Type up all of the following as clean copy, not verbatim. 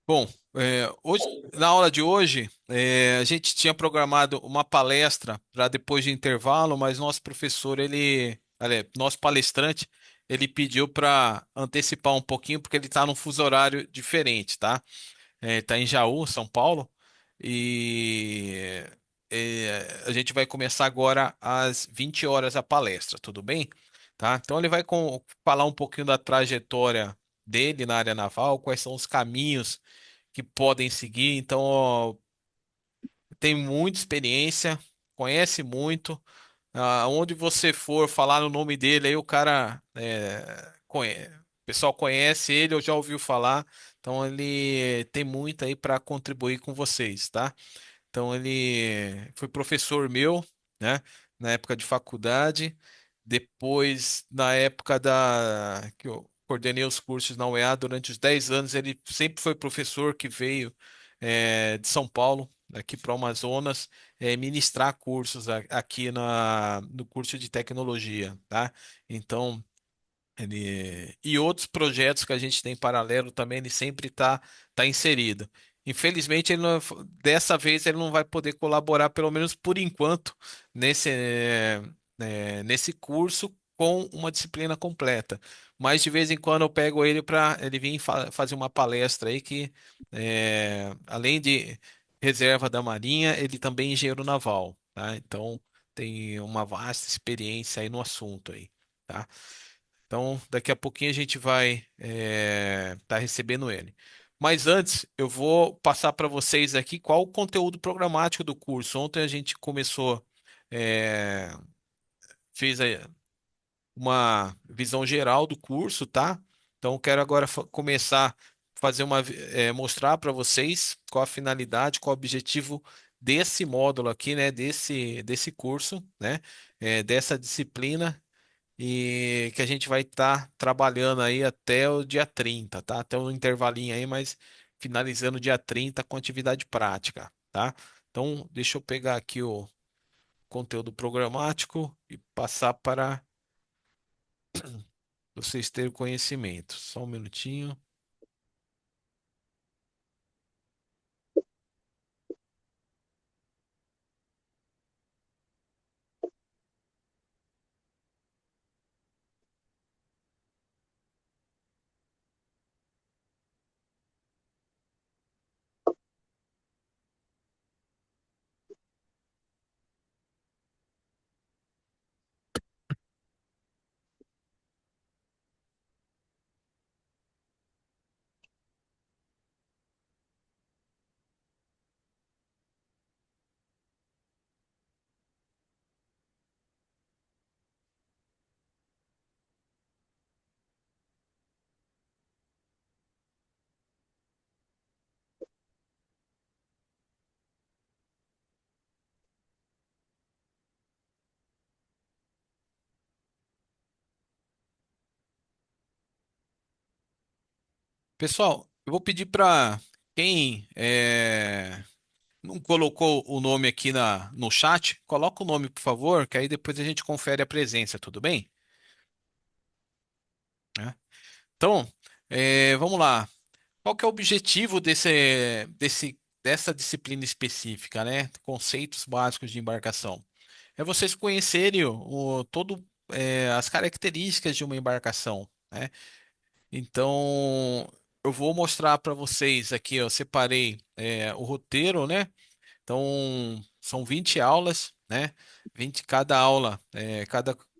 Bom, na aula de hoje, a gente tinha programado uma palestra para depois de intervalo, mas nosso professor, nosso palestrante, ele pediu para antecipar um pouquinho, porque ele está num fuso horário diferente, tá? Está em Jaú, São Paulo, e a gente vai começar agora às 20 horas a palestra, tudo bem? Tá? Então ele vai falar um pouquinho da trajetória dele na área naval, quais são os caminhos que podem seguir. Então, ó, tem muita experiência, conhece muito. Onde você for falar no nome dele, aí o cara o pessoal conhece ele ou já ouviu falar. Então, ele tem muito aí para contribuir com vocês, tá? Então ele foi professor meu, né, na época de faculdade. Depois, na época que eu coordenei os cursos na UEA, durante os 10 anos, ele sempre foi professor que veio de São Paulo, aqui para o Amazonas, ministrar cursos aqui no curso de tecnologia, tá? Então, e outros projetos que a gente tem em paralelo também, ele sempre tá inserido. Infelizmente, dessa vez ele não vai poder colaborar, pelo menos por enquanto, nesse curso com uma disciplina completa. Mas de vez em quando eu pego ele para ele vir fazer uma palestra aí que, além de reserva da Marinha, ele também é engenheiro naval, tá? Então tem uma vasta experiência aí no assunto aí. Tá? Então, daqui a pouquinho a gente vai estar recebendo ele. Mas antes, eu vou passar para vocês aqui qual o conteúdo programático do curso. Ontem a gente começou, é, fez uma visão geral do curso, tá? Então, eu quero agora começar a mostrar para vocês qual a finalidade, qual o objetivo desse módulo aqui, né? Desse curso, né? Dessa disciplina e que a gente vai estar trabalhando aí até o dia 30, tá? Até um intervalinho aí, mas finalizando dia 30 com atividade prática, tá? Então, deixa eu pegar aqui o conteúdo programático e passar para vocês terem conhecimento. Só um minutinho. Pessoal, eu vou pedir para quem não colocou o nome aqui no chat, coloca o nome, por favor, que aí depois a gente confere a presença, tudo bem? Né? Então, vamos lá. Qual que é o objetivo dessa disciplina específica, né? Conceitos básicos de embarcação. É vocês conhecerem as características de uma embarcação, né? Então, eu vou mostrar para vocês aqui, eu separei o roteiro, né? Então, são 20 aulas, né? 20 cada aula,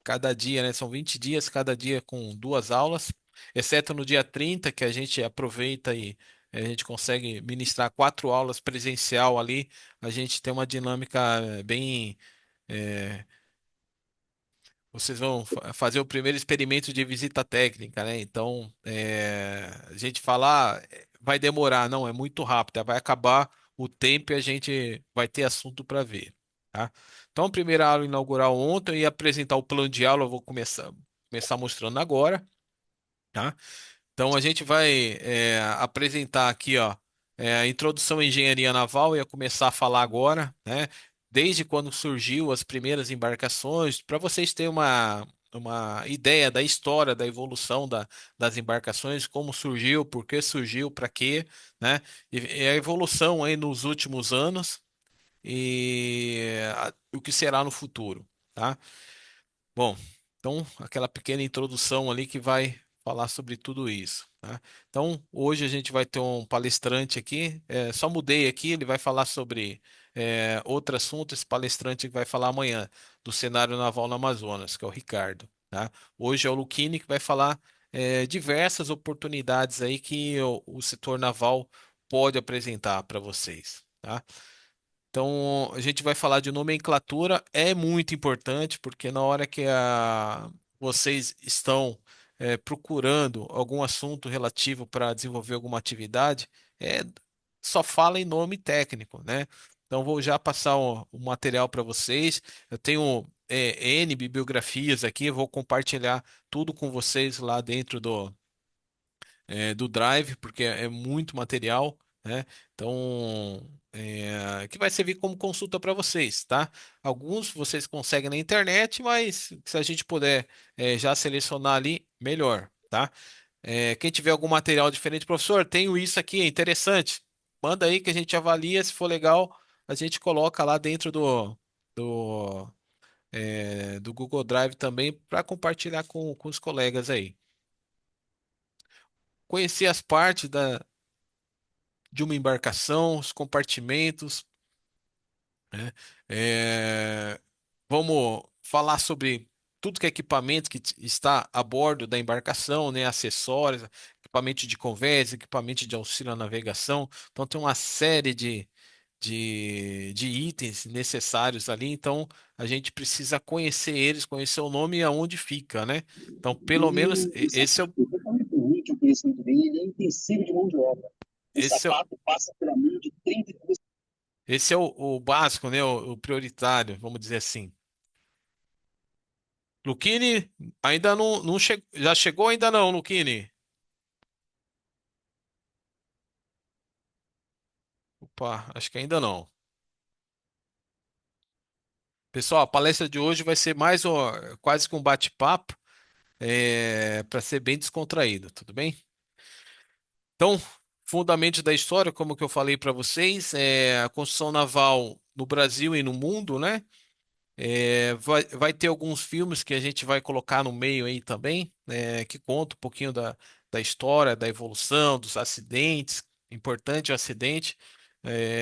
cada dia, né? São 20 dias, cada dia com duas aulas, exceto no dia 30 que a gente aproveita e a gente consegue ministrar quatro aulas presencial ali. A gente tem uma dinâmica bem. eh, Vocês vão fazer o primeiro experimento de visita técnica, né? Então, a gente falar vai demorar, não, é muito rápido, vai acabar o tempo e a gente vai ter assunto para ver, tá? Então, a primeira aula inaugural ontem, eu ia apresentar o plano de aula, eu vou começar mostrando agora, tá? Então, a gente vai apresentar aqui, ó, a introdução à engenharia naval, eu ia começar a falar agora, né? Desde quando surgiu as primeiras embarcações, para vocês terem uma ideia da história, da evolução das embarcações, como surgiu, por que surgiu, para quê, né? E a evolução aí nos últimos anos e o que será no futuro, tá? Bom, então aquela pequena introdução ali que vai falar sobre tudo isso, tá? Então hoje a gente vai ter um palestrante aqui, só mudei aqui, ele vai falar sobre outro assunto, esse palestrante vai falar amanhã do cenário naval no Amazonas, que é o Ricardo, tá? Hoje é o Luquini que vai falar diversas oportunidades aí que o setor naval pode apresentar para vocês, tá? Então, a gente vai falar de nomenclatura, é muito importante, porque na hora que vocês estão procurando algum assunto relativo para desenvolver alguma atividade, é, só fala em nome técnico, né? Então, vou já passar o material para vocês. Eu tenho N bibliografias aqui, vou compartilhar tudo com vocês lá dentro do Drive, porque é muito material, né? Então, que vai servir como consulta para vocês, tá? Alguns vocês conseguem na internet, mas se a gente puder já selecionar ali, melhor, tá? Quem tiver algum material diferente, professor, tenho isso aqui, é interessante. Manda aí que a gente avalia, se for legal, a gente coloca lá dentro do Google Drive também para compartilhar com os colegas aí. Conhecer as partes de uma embarcação, os compartimentos, né? É, vamos falar sobre tudo que é equipamento que está a bordo da embarcação, né? Acessórios, equipamento de convés, equipamento de auxílio à navegação. Então, tem uma série de itens necessários ali. Então, a gente precisa conhecer eles, conhecer o nome e aonde fica, né? Então, pelo menos, O sapato é totalmente útil, o conhecimento dele, ele é intensivo de mão de obra. O esse é, sapato passa pela mão de 32. esse é o básico, né? O prioritário, vamos dizer assim. Luquini ainda não chegou. Já chegou ainda não, Luquini? Opa, acho que ainda não. Pessoal, a palestra de hoje vai ser mais quase que um bate-papo, para ser bem descontraído, tudo bem? Então, fundamentos da história, como que eu falei para vocês, a construção naval no Brasil e no mundo, né? Vai ter alguns filmes que a gente vai colocar no meio aí também, que conta um pouquinho da história, da evolução, dos acidentes. Importante o acidente.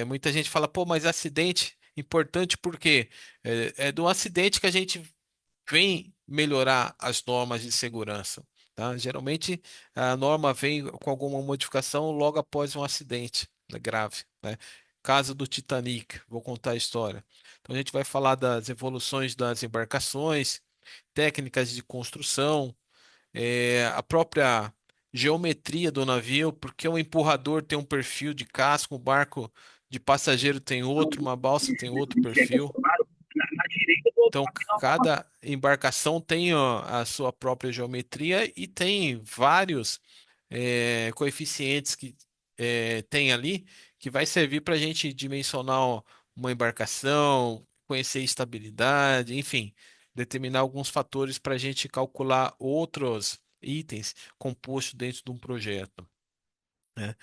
Muita gente fala, pô, mas acidente importante por quê? É do acidente que a gente vem melhorar as normas de segurança, tá? Geralmente a norma vem com alguma modificação logo após um acidente, né, grave, né? Caso do Titanic, vou contar a história. Então a gente vai falar das evoluções das embarcações, técnicas de construção, a própria geometria do navio, porque o empurrador tem um perfil de casco, o barco de passageiro tem outro, uma balsa tem outro Que é perfil. conformado na direita do outro Então, lado. cada embarcação tem ó, a sua própria geometria e tem vários coeficientes que tem ali que vai servir para a gente dimensionar ó, uma embarcação, conhecer estabilidade, enfim, determinar alguns fatores para a gente calcular outros itens compostos dentro de um projeto, né?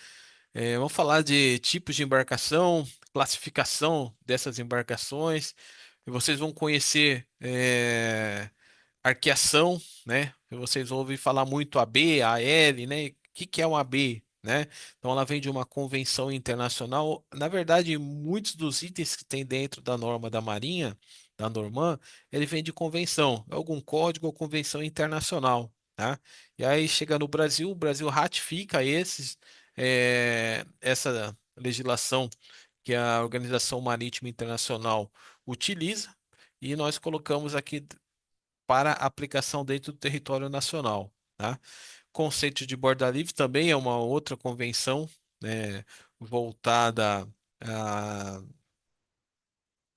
Vamos falar de tipos de embarcação, classificação dessas embarcações. E vocês vão conhecer arqueação, né? Vocês vão ouvir falar muito AB, AL, né? O que que é um AB, né? Então ela vem de uma convenção internacional. Na verdade, muitos dos itens que tem dentro da norma da Marinha, da Norman, ele vem de convenção, algum código ou convenção internacional, tá? E aí chega no Brasil, o Brasil ratifica essa legislação que a Organização Marítima Internacional utiliza e nós colocamos aqui para aplicação dentro do território nacional, tá? Conceito de borda livre também é uma outra convenção, né, voltada à,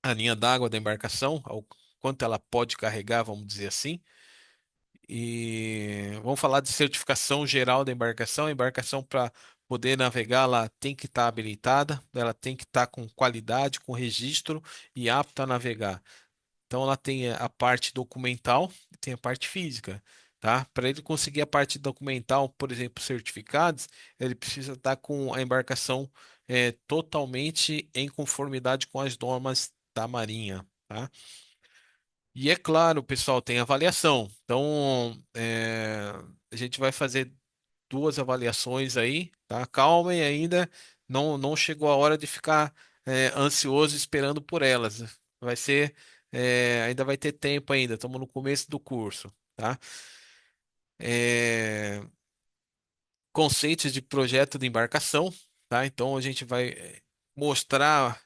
à linha d'água da embarcação, ao quanto ela pode carregar, vamos dizer assim. E vamos falar de certificação geral da embarcação. A embarcação para poder navegar, ela tem que estar habilitada, ela tem que estar com qualidade, com registro e apta a navegar. Então ela tem a parte documental e tem a parte física, tá? Para ele conseguir a parte documental, por exemplo, certificados, ele precisa estar com a embarcação totalmente em conformidade com as normas da Marinha, tá? E é claro, pessoal, tem avaliação. Então, a gente vai fazer duas avaliações aí, tá? Calmem ainda, não chegou a hora de ficar ansioso esperando por elas. Vai ser, ainda vai ter tempo ainda, estamos no começo do curso, tá? É, conceitos de projeto de embarcação, tá? Então a gente vai mostrar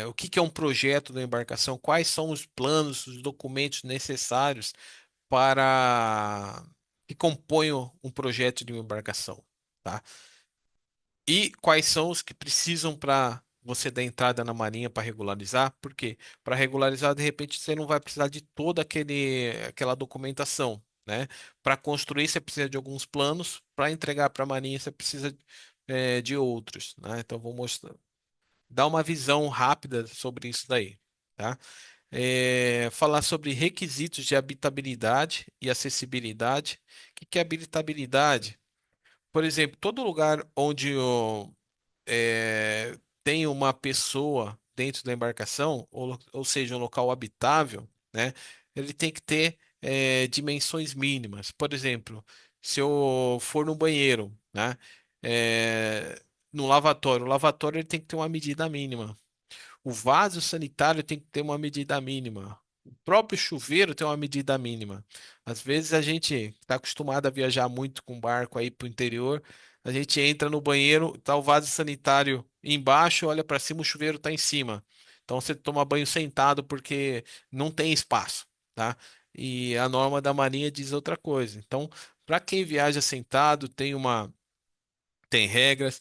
o que que é um projeto da embarcação, quais são os planos, os documentos necessários para que compõem um projeto de uma embarcação, tá? E quais são os que precisam para você dar entrada na Marinha para regularizar? Porque para regularizar, de repente, você não vai precisar de toda aquela documentação, né? Para construir, você precisa de alguns planos, para entregar para a Marinha, você precisa de outros, né? Então, vou mostrar, dar uma visão rápida sobre isso daí, tá? Falar sobre requisitos de habitabilidade e acessibilidade. O que que é habitabilidade? Por exemplo, todo lugar onde tem uma pessoa dentro da embarcação, ou seja, um local habitável, né? Ele tem que ter dimensões mínimas. Por exemplo, se eu for no banheiro, né? é, no lavatório, o lavatório ele tem que ter uma medida mínima. O vaso sanitário tem que ter uma medida mínima. O próprio chuveiro tem uma medida mínima. Às vezes a gente está acostumado a viajar muito com barco aí para o interior. A gente entra no banheiro, tá o vaso sanitário embaixo, olha para cima, o chuveiro está em cima. Então você toma banho sentado porque não tem espaço, tá? E a norma da Marinha diz outra coisa. Então, para quem viaja sentado, tem regras.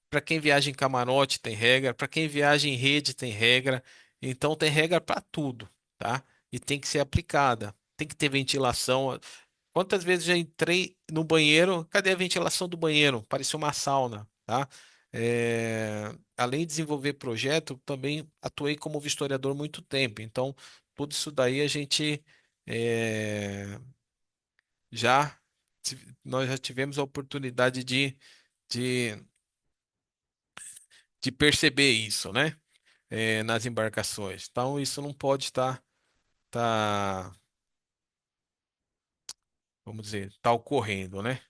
Para quem viaja em camarote tem regra, para quem viaja em rede tem regra. Então tem regra para tudo, tá? E tem que ser aplicada. Tem que ter ventilação. Quantas vezes já entrei no banheiro? Cadê a ventilação do banheiro? Parecia uma sauna, tá? Além de desenvolver projeto, também atuei como vistoriador muito tempo. Então, tudo isso daí a gente é, já nós já tivemos a oportunidade de, de perceber isso, né? Nas embarcações. Então, isso não pode vamos dizer, estar ocorrendo, né?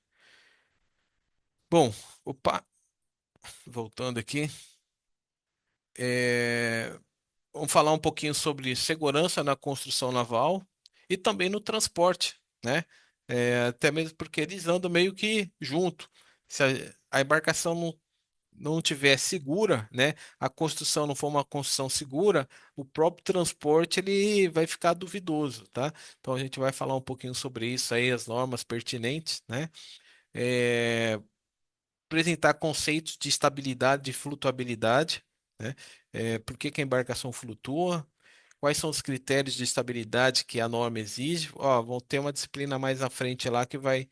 Bom, opa, voltando aqui, é, vamos falar um pouquinho sobre segurança na construção naval e também no transporte, né? Até mesmo porque eles andam meio que junto. Se a embarcação não tiver segura, né? A construção não for uma construção segura, o próprio transporte ele vai ficar duvidoso, tá? Então a gente vai falar um pouquinho sobre isso aí, as normas pertinentes, né? É, apresentar conceitos de estabilidade e flutuabilidade, né? Por que que a embarcação flutua? Quais são os critérios de estabilidade que a norma exige? Ó, vão ter uma disciplina mais à frente lá que vai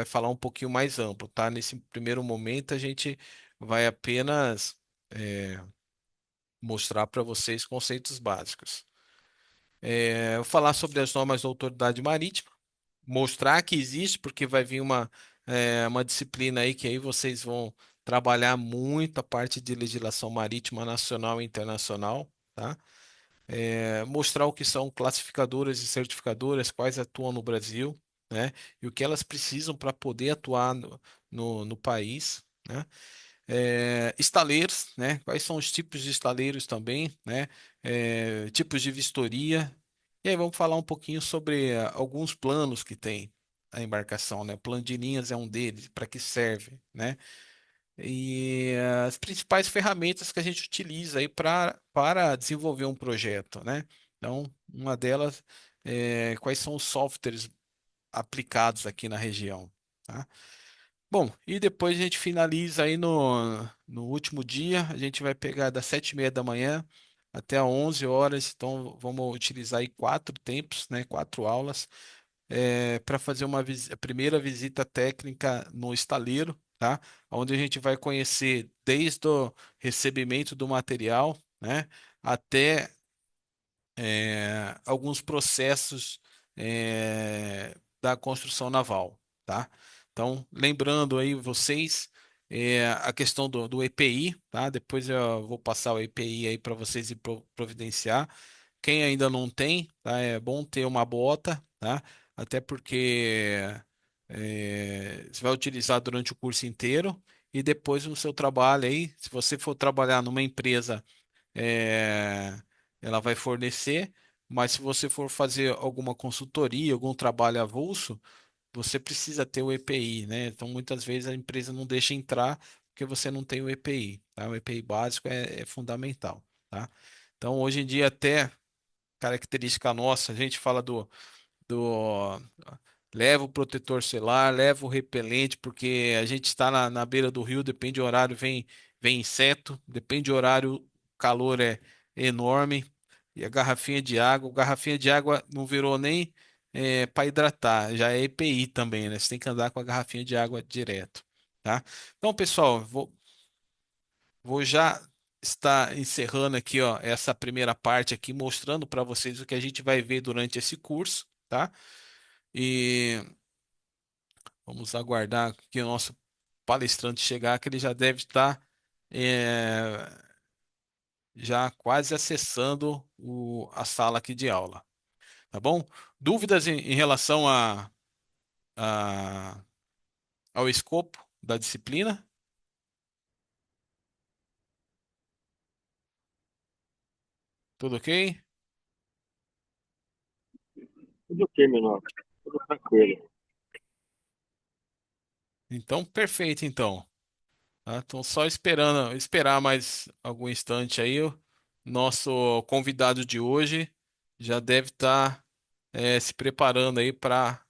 falar um pouquinho mais amplo, tá? Nesse primeiro momento, a gente vai apenas é, mostrar para vocês conceitos básicos. Vou falar sobre as normas da autoridade marítima, mostrar que existe, porque vai vir uma disciplina aí que aí vocês vão trabalhar muito a parte de legislação marítima nacional e internacional, tá? Mostrar o que são classificadoras e certificadoras, quais atuam no Brasil, né? E o que elas precisam para poder atuar no país, né? Estaleiros, né? Quais são os tipos de estaleiros também, né? Tipos de vistoria. E aí vamos falar um pouquinho sobre alguns planos que tem a embarcação, né? O plano de linhas é um deles, para que serve, né? E as principais ferramentas que a gente utiliza aí para desenvolver um projeto, né? Então, uma delas é quais são os softwares aplicados aqui na região, tá? Bom, e depois a gente finaliza aí no último dia, a gente vai pegar das 7:30 da manhã até às 11 horas, então vamos utilizar aí quatro tempos, né? Quatro aulas para fazer a primeira visita técnica no estaleiro, tá? Onde a gente vai conhecer desde o recebimento do material, né? Até alguns processos da construção naval, tá? Então, lembrando aí vocês a questão do EPI, tá? Depois eu vou passar o EPI aí para vocês providenciar. Quem ainda não tem, tá? É bom ter uma bota, tá? Até porque você vai utilizar durante o curso inteiro e depois no seu trabalho aí, se você for trabalhar numa empresa é, ela vai fornecer, mas se você for fazer alguma consultoria, algum trabalho avulso, você precisa ter o EPI, né? Então, muitas vezes a empresa não deixa entrar porque você não tem o EPI, tá? O EPI básico é fundamental, tá? Então, hoje em dia, até característica nossa, a gente fala do leva o protetor solar, leva o repelente, porque a gente está na beira do rio, depende do horário, vem inseto, depende do horário, o calor é enorme. E a garrafinha de água não virou nem para hidratar, já é EPI também, né? Você tem que andar com a garrafinha de água direto, tá? Então, pessoal, vou já estar encerrando aqui, ó, essa primeira parte aqui, mostrando para vocês o que a gente vai ver durante esse curso, tá? E vamos aguardar que o nosso palestrante chegar, que ele já deve estar é, já quase acessando a sala aqui de aula, tá bom? Dúvidas em relação a- ao escopo da disciplina? Tudo ok? Tudo ok, menor. Tudo tranquilo. Então, perfeito, então. Tá? Então, só esperar mais algum instante aí. O nosso convidado de hoje já deve estar se preparando aí para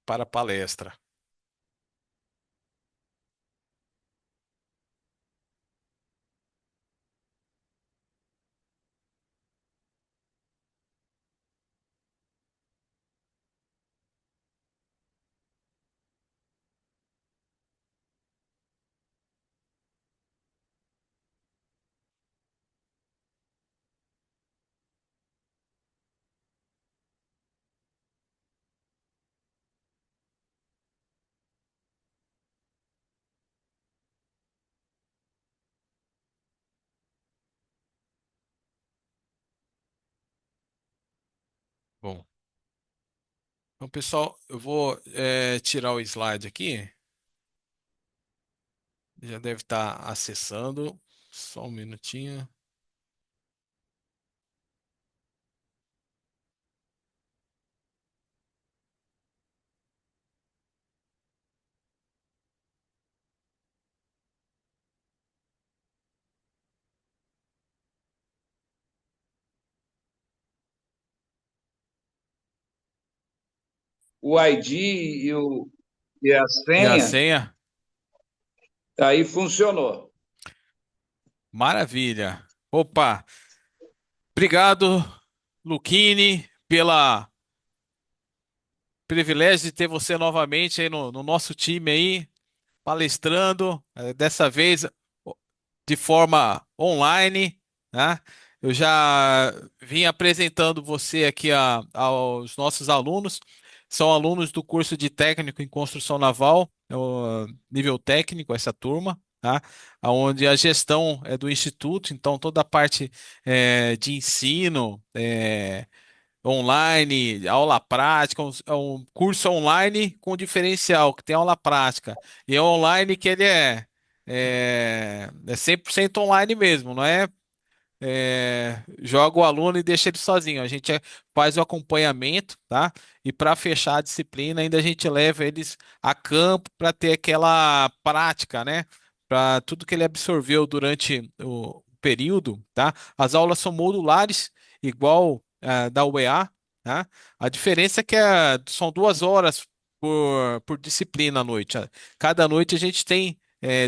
a palestra. Bom, então, pessoal, eu vou tirar o slide aqui. Já deve estar acessando. Só um minutinho. O ID e a E a senha, senha? aí funcionou. Maravilha. Opa, obrigado, Luquini, pela privilégio de ter você novamente aí no nosso time aí, palestrando, dessa vez de forma online, né? Eu já vim apresentando você aqui aos nossos alunos. São alunos do curso de técnico em construção naval, é o nível técnico, essa turma, tá? Onde a gestão é do instituto, então toda a parte de ensino, online, aula prática, é um curso online com diferencial, que tem aula prática. E é online que ele é 100% online mesmo, não é joga o aluno e deixa ele sozinho. A gente faz o acompanhamento, tá? E para fechar a disciplina, ainda a gente leva eles a campo para ter aquela prática, né? Para tudo que ele absorveu durante o período, tá? As aulas são modulares, igual da UEA, tá? A diferença é que são 2 horas por disciplina à noite. Cada noite a gente tem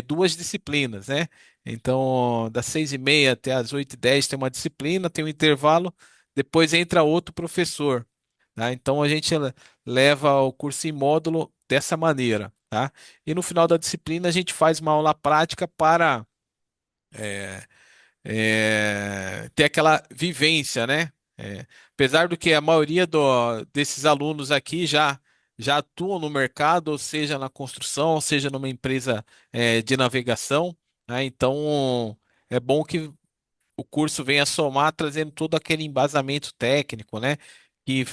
duas disciplinas, né? Então, das 6h30 até as 8h10 tem uma disciplina, tem um intervalo, depois entra outro professor, tá? Então, a gente leva o curso em módulo dessa maneira, tá? E no final da disciplina, a gente faz uma aula prática para ter aquela vivência, né? Apesar do que a maioria desses alunos aqui já atuam no mercado, ou seja, na construção, ou seja, numa empresa de navegação, né? Então é bom que o curso venha somar, trazendo todo aquele embasamento técnico, né? Que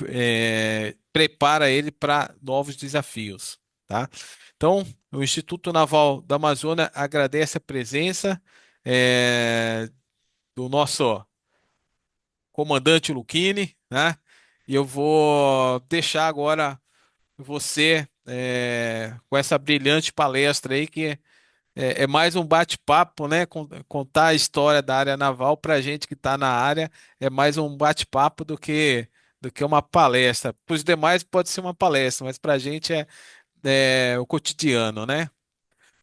prepara ele para novos desafios, tá? Então, o Instituto Naval da Amazônia agradece a presença do nosso comandante Luquini, né? E eu vou deixar agora você com essa brilhante palestra aí, que é mais um bate-papo, né? Contar a história da área naval para a gente que está na área é mais um bate-papo do que uma palestra. Para os demais pode ser uma palestra, mas para a gente é o cotidiano, né?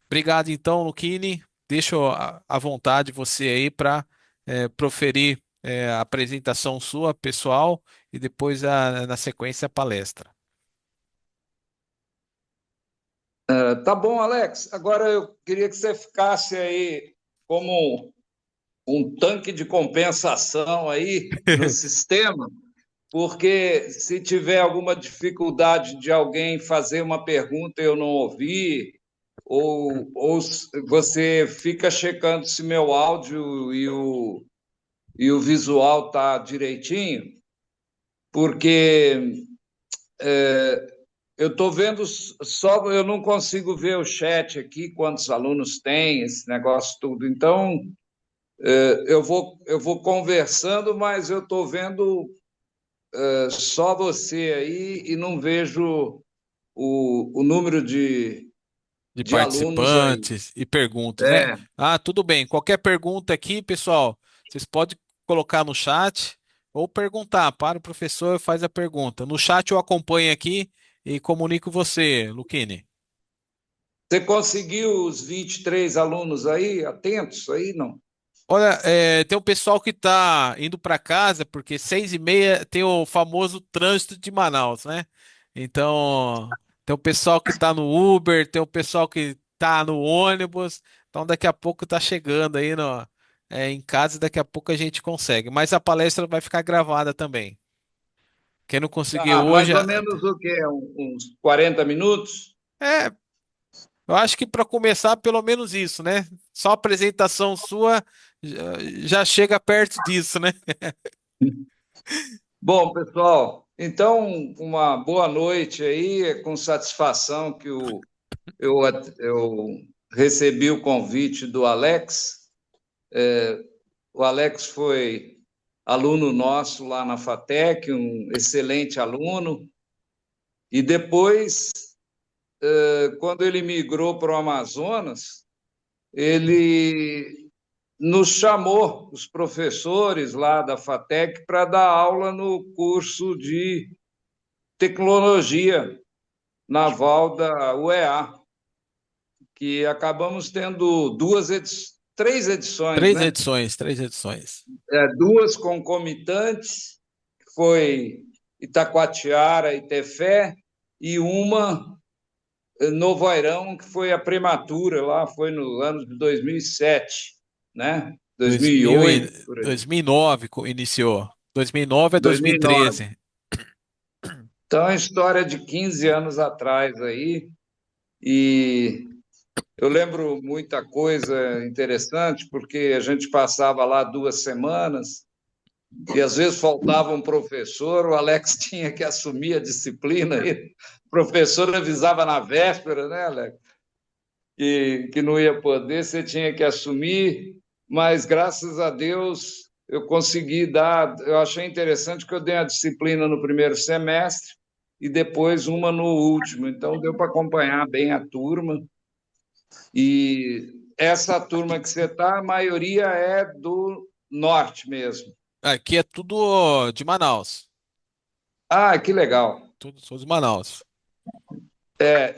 Obrigado então, Luquini. Deixo à vontade você aí para proferir a apresentação sua, pessoal, e depois, na sequência, a palestra. Tá bom, Alex. Agora eu queria que você ficasse aí como um tanque de compensação aí no sistema, porque se tiver alguma dificuldade de alguém fazer uma pergunta e eu não ouvir, ou você fica checando se meu áudio e o visual tá direitinho, porque eu estou vendo só, eu não consigo ver o chat aqui, quantos alunos tem, esse negócio tudo. Então, eu vou conversando, mas eu estou vendo só você aí e não vejo o número De de alunos aí. participantes e perguntas, né? É, Ah, tudo bem. Qualquer pergunta aqui, pessoal, vocês podem colocar no chat ou perguntar para o professor, faz a pergunta. No chat eu acompanho aqui e comunico você, Luquini. você conseguiu os 23 alunos aí, atentos aí, não? Olha, tem um pessoal que está indo para casa porque 6h30 tem o famoso trânsito de Manaus, né? Então, tem o pessoal que está no Uber, tem o pessoal que está no ônibus. Então, daqui a pouco está chegando aí em casa e daqui a pouco a gente consegue. Mas a palestra vai ficar gravada também. Quem não conseguiu Ah, hoje, mais ou menos o quê? Uns 40 minutos? é, eu acho que para começar, pelo menos isso, né? Só a apresentação sua já chega perto disso, né? Bom, pessoal, então uma boa noite aí, é com satisfação que eu, eu recebi o convite do Alex. O Alex foi aluno nosso lá na FATEC, um excelente aluno, e depois, quando ele migrou para o Amazonas, ele nos chamou, os professores lá da FATEC, para dar aula no curso de tecnologia naval da UEA, que acabamos tendo três edições, Três né? edições, três edições. Duas concomitantes, que foi Itacoatiara e Tefé, e uma Novo Airão, que foi a prematura, lá foi no ano de 2007, né? 2000 e, 2008, por aí. 2009 iniciou. 2009 a 2009. 2013. Então, é história de 15 anos atrás aí, e eu lembro muita coisa interessante, porque a gente passava lá 2 semanas e às vezes faltava um professor, o Alex tinha que assumir a disciplina, e o professor avisava na véspera, né, Alex, que não ia poder, você tinha que assumir, mas graças a Deus eu consegui dar. Eu achei interessante que eu dei a disciplina no primeiro semestre e depois uma no último, então deu para acompanhar bem a turma. E essa turma que você está, a maioria é do norte mesmo. Aqui é tudo de Manaus. Ah, que legal. Tudo sou de Manaus.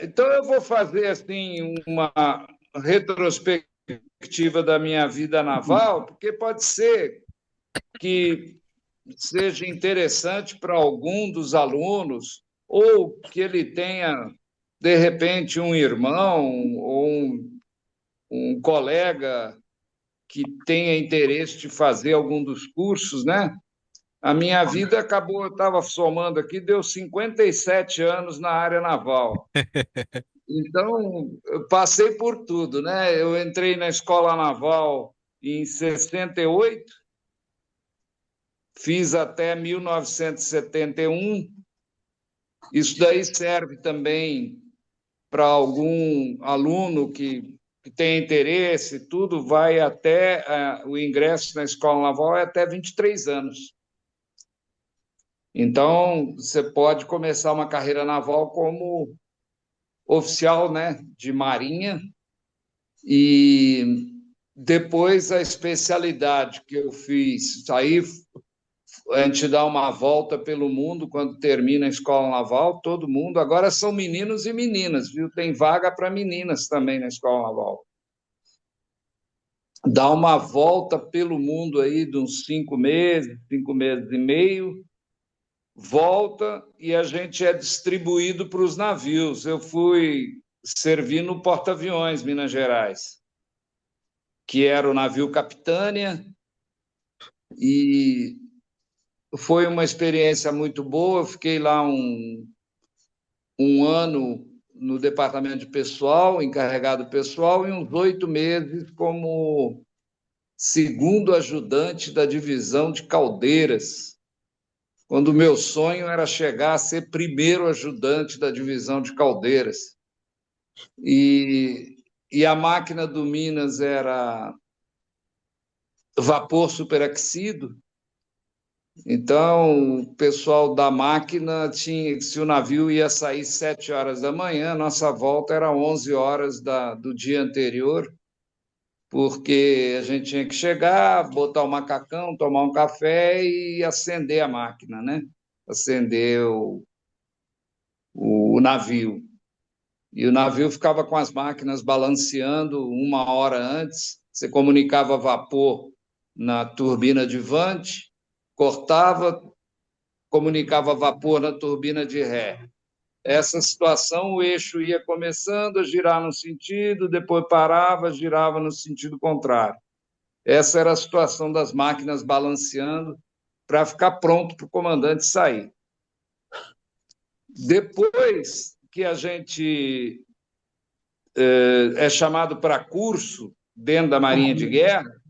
Então eu vou fazer assim uma retrospectiva da minha vida naval, porque pode ser que seja interessante para algum dos alunos, ou que ele tenha, de repente, um irmão ou um colega que tenha interesse de fazer algum dos cursos, né? A minha vida acabou, eu estava somando aqui, deu 57 anos na área naval. Então, eu passei por tudo, né? Eu entrei na Escola Naval em 68, fiz até 1971. Isso daí serve também para algum aluno que tem interesse, tudo vai até o ingresso na Escola Naval é até 23 anos. Então, você pode começar uma carreira naval como oficial, né, de marinha, e depois a especialidade que eu fiz, aí a gente dá uma volta pelo mundo quando termina a escola naval, todo mundo, agora são meninos e meninas, viu? Tem vaga para meninas também na escola naval. Dá uma volta pelo mundo aí de uns 5 meses e meio, volta e a gente é distribuído para os navios. Eu fui servir no porta-aviões, Minas Gerais, que era o navio Capitânia, e foi uma experiência muito boa. Eu fiquei lá um ano no departamento de pessoal, encarregado pessoal, e uns 8 meses como segundo ajudante da divisão de caldeiras, quando o meu sonho era chegar a ser primeiro ajudante da divisão de caldeiras. E a máquina do Minas era vapor superaquecido, então o pessoal da máquina tinha, se o navio ia sair 7 horas da manhã, nossa volta era 11 horas do dia anterior, porque a gente tinha que chegar, botar o macacão, tomar um café e acender a máquina, né? Acender o navio. E o navio ficava com as máquinas balanceando 1 hora antes, você comunicava vapor na turbina de vante, cortava, comunicava vapor na turbina de ré. Essa situação, o eixo ia começando a girar no sentido, depois parava, girava no sentido contrário. Essa era a situação das máquinas balanceando para ficar pronto para o comandante sair. Depois que a gente é chamado para curso dentro da Marinha de Guerra,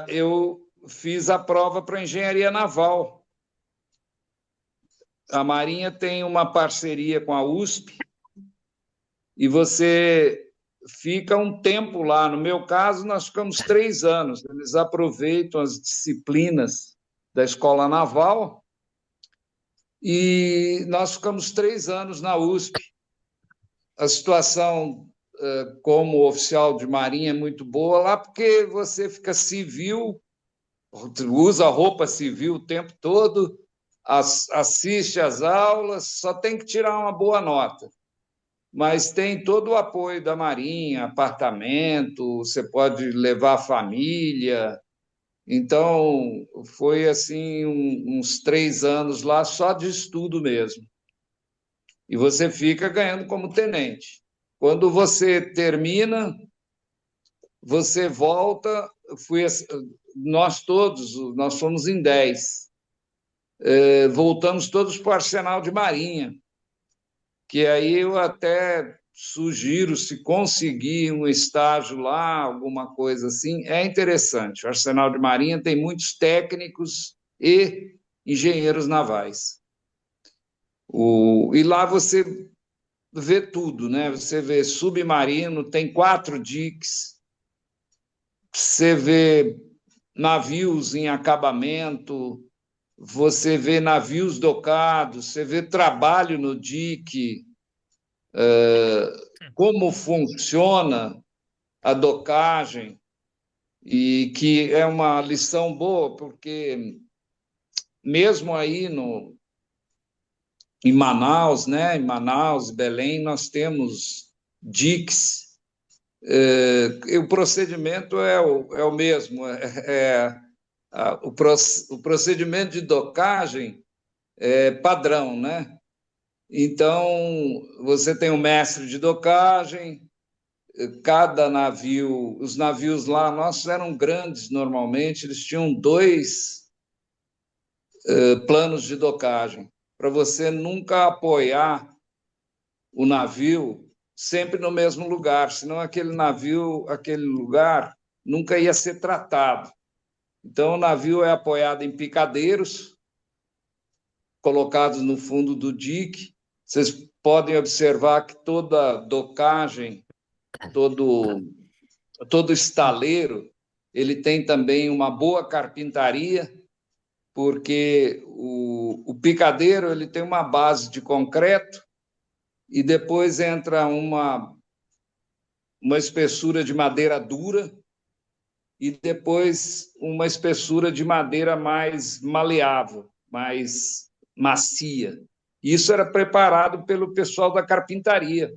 eu fiz a prova para engenharia naval. A Marinha tem uma parceria com a USP e você fica um tempo lá. No meu caso, nós ficamos 3 anos. Eles aproveitam as disciplinas da Escola Naval e nós ficamos 3 anos na USP. A situação como oficial de marinha é muito boa lá, porque você fica civil, usa roupa civil o tempo todo, assiste às aulas, só tem que tirar uma boa nota. Mas tem todo o apoio da Marinha, apartamento, você pode levar a família. Então, foi assim uns 3 anos lá só de estudo mesmo. E você fica ganhando como tenente. Quando você termina, você volta. Nós todos, nós fomos em 10. Voltamos todos para o Arsenal de Marinha, que aí eu até sugiro, se conseguir um estágio lá, alguma coisa assim, é interessante. O Arsenal de Marinha tem muitos técnicos e engenheiros navais. E lá você vê tudo, né? Você vê submarino, tem 4 diques, você vê navios em acabamento, você vê navios docados, você vê trabalho no dique, como funciona a docagem, e que é uma lição boa, porque mesmo aí em Manaus, né? Em Manaus, Belém, nós temos diques. O procedimento é o mesmo. O procedimento de docagem é padrão, né? Então, você tem o mestre de docagem, cada navio, os navios lá nossos eram grandes normalmente, eles tinham dois planos de docagem, para você nunca apoiar o navio sempre no mesmo lugar, senão aquele navio, aquele lugar nunca ia ser tratado. Então, o navio é apoiado em picadeiros, colocados no fundo do dique. Vocês podem observar que toda docagem, todo estaleiro, ele tem também uma boa carpintaria, porque o picadeiro ele tem uma base de concreto e depois entra uma espessura de madeira dura e depois uma espessura de madeira mais maleável, mais macia. Isso era preparado pelo pessoal da carpintaria.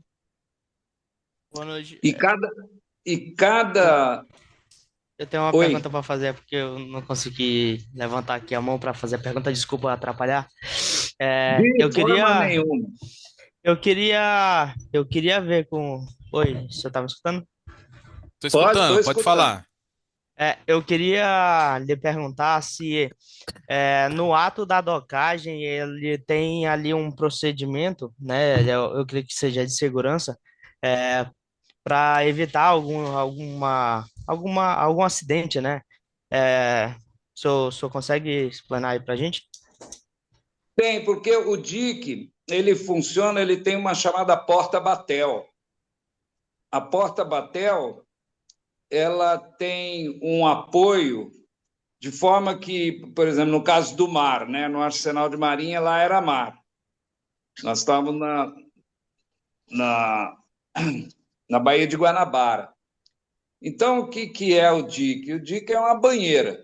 Boa noite. E cada. E Eu, cada... eu tenho uma Oi, pergunta para fazer, porque eu não consegui levantar aqui a mão para fazer a pergunta, desculpa atrapalhar. É, de forma nenhuma. eu queria ver com. Oi, você estava escutando? Tô Estou escutando, pode escutando. falar. Eu queria lhe perguntar se no ato da docagem ele tem ali um procedimento, né? Eu creio que seja de segurança, para evitar algum acidente, né? O senhor consegue explanar aí para a gente? Tem, porque o dique, ele funciona, ele tem uma chamada porta-batel. A porta-batel, ela tem um apoio de forma que, por exemplo, no caso do mar, né, no Arsenal de Marinha, lá era mar. Nós estávamos na, na Baía de Guanabara. Então, o que é o dique? O dique é uma banheira.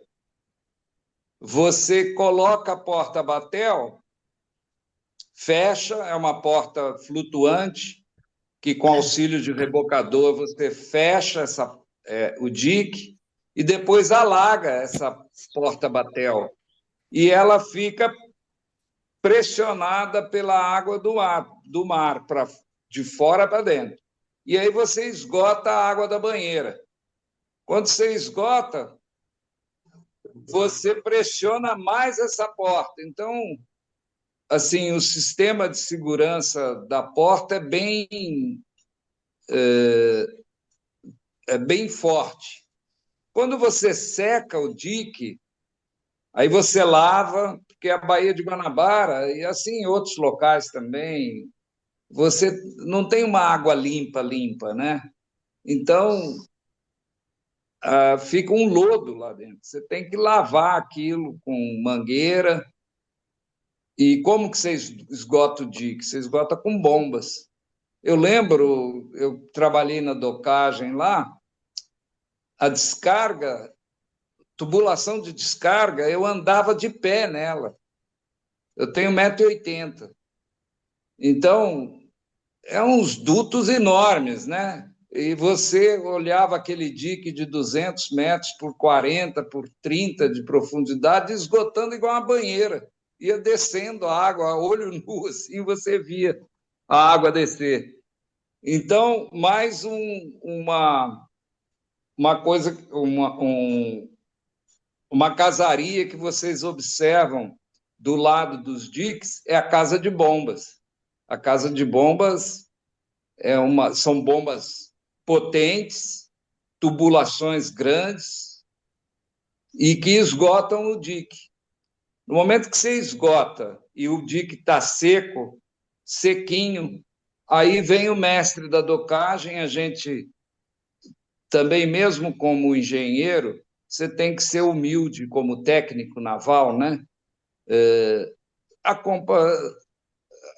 Você coloca a porta-batel, fecha, é uma porta flutuante, que com auxílio de rebocador você fecha o dique e depois alaga essa porta-batel. E ela fica pressionada pela água do mar de fora para dentro. E aí você esgota a água da banheira. Quando você esgota, você pressiona mais essa porta. Então, assim, o sistema de segurança da porta é bem forte. Quando você seca o dique, aí você lava, porque a Baía de Guanabara, e assim em outros locais também, você não tem uma água limpa, limpa, né? Então, fica um lodo lá dentro. Você tem que lavar aquilo com mangueira. E como que você esgota o dique? Você esgota com bombas. Eu lembro, eu trabalhei na docagem lá, a descarga, tubulação de descarga, eu andava de pé nela. Eu tenho 1,80 m. Então, é uns dutos enormes, né? E você olhava aquele dique de 200 metros por 40, por 30 de profundidade, esgotando igual uma banheira. Ia descendo a água, a olho nu, assim você via a água descer. Então, mais uma coisa, uma casaria que vocês observam do lado dos diques é a casa de bombas. A casa de bombas são bombas potentes, tubulações grandes e que esgotam o dique. No momento que você esgota e o dique está seco, sequinho, aí vem o mestre da docagem, a gente também, mesmo como engenheiro, você tem que ser humilde como técnico naval, né?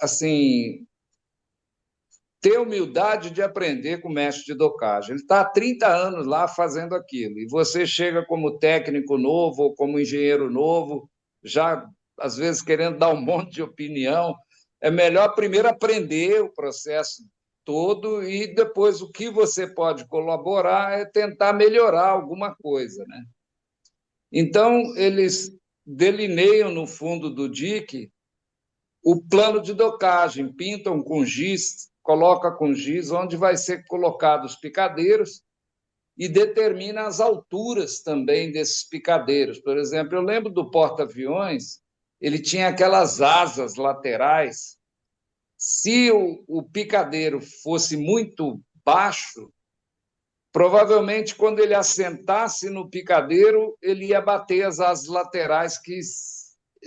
Assim, ter humildade de aprender com o mestre de docagem. Ele está há 30 anos lá fazendo aquilo, e você chega como técnico novo ou como engenheiro novo, já às vezes querendo dar um monte de opinião. É melhor primeiro aprender o processo todo e depois o que você pode colaborar é tentar melhorar alguma coisa, né? Então, eles delineiam no fundo do dique o plano de docagem, pintam com giz coloca com giz onde vai ser colocados os picadeiros e determina as alturas também desses picadeiros. Por exemplo, eu lembro do porta-aviões, ele tinha aquelas asas laterais. Se o picadeiro fosse muito baixo, provavelmente, quando ele assentasse no picadeiro, ele ia bater as asas laterais que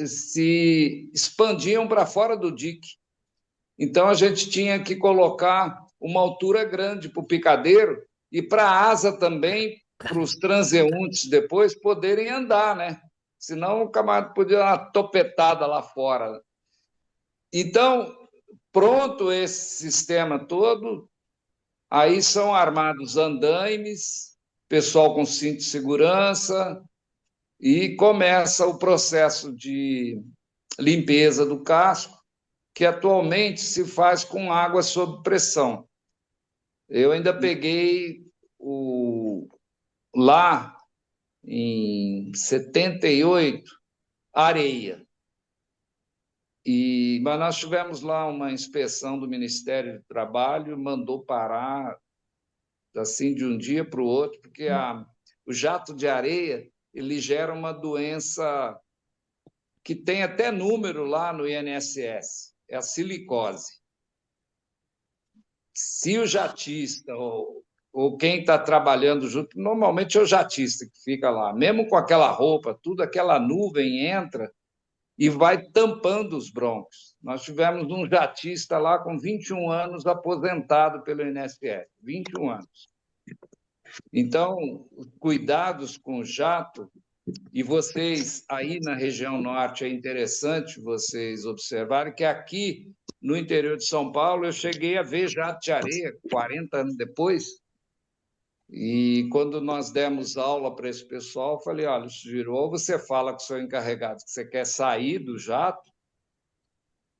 se expandiam para fora do dique. Então, a gente tinha que colocar uma altura grande para o picadeiro e para a asa também, para os transeuntes depois poderem andar, né? Senão o camarada podia dar uma topetada lá fora. Então, pronto esse sistema todo, aí são armados andaimes, pessoal com cinto de segurança, e começa o processo de limpeza do casco, que atualmente se faz com água sob pressão. Eu ainda peguei lá em 78 areia. Mas nós tivemos lá uma inspeção do Ministério do Trabalho, mandou parar assim de um dia para o outro, porque o jato de areia ele gera uma doença que tem até número lá no INSS, é a silicose. Se o jatista ou quem está trabalhando junto, normalmente é o jatista que fica lá, mesmo com aquela roupa, tudo aquela nuvem entra e vai tampando os brônquios. Nós tivemos um jatista lá com 21 anos aposentado pelo INSS, 21 anos. Então, cuidados com o jato, e vocês aí na região norte é interessante vocês observarem que aqui no interior de São Paulo eu cheguei a ver jato de areia 40 anos depois, e quando nós demos aula para esse pessoal, eu falei, olha, ou você fala com o seu encarregado que você quer sair do jato,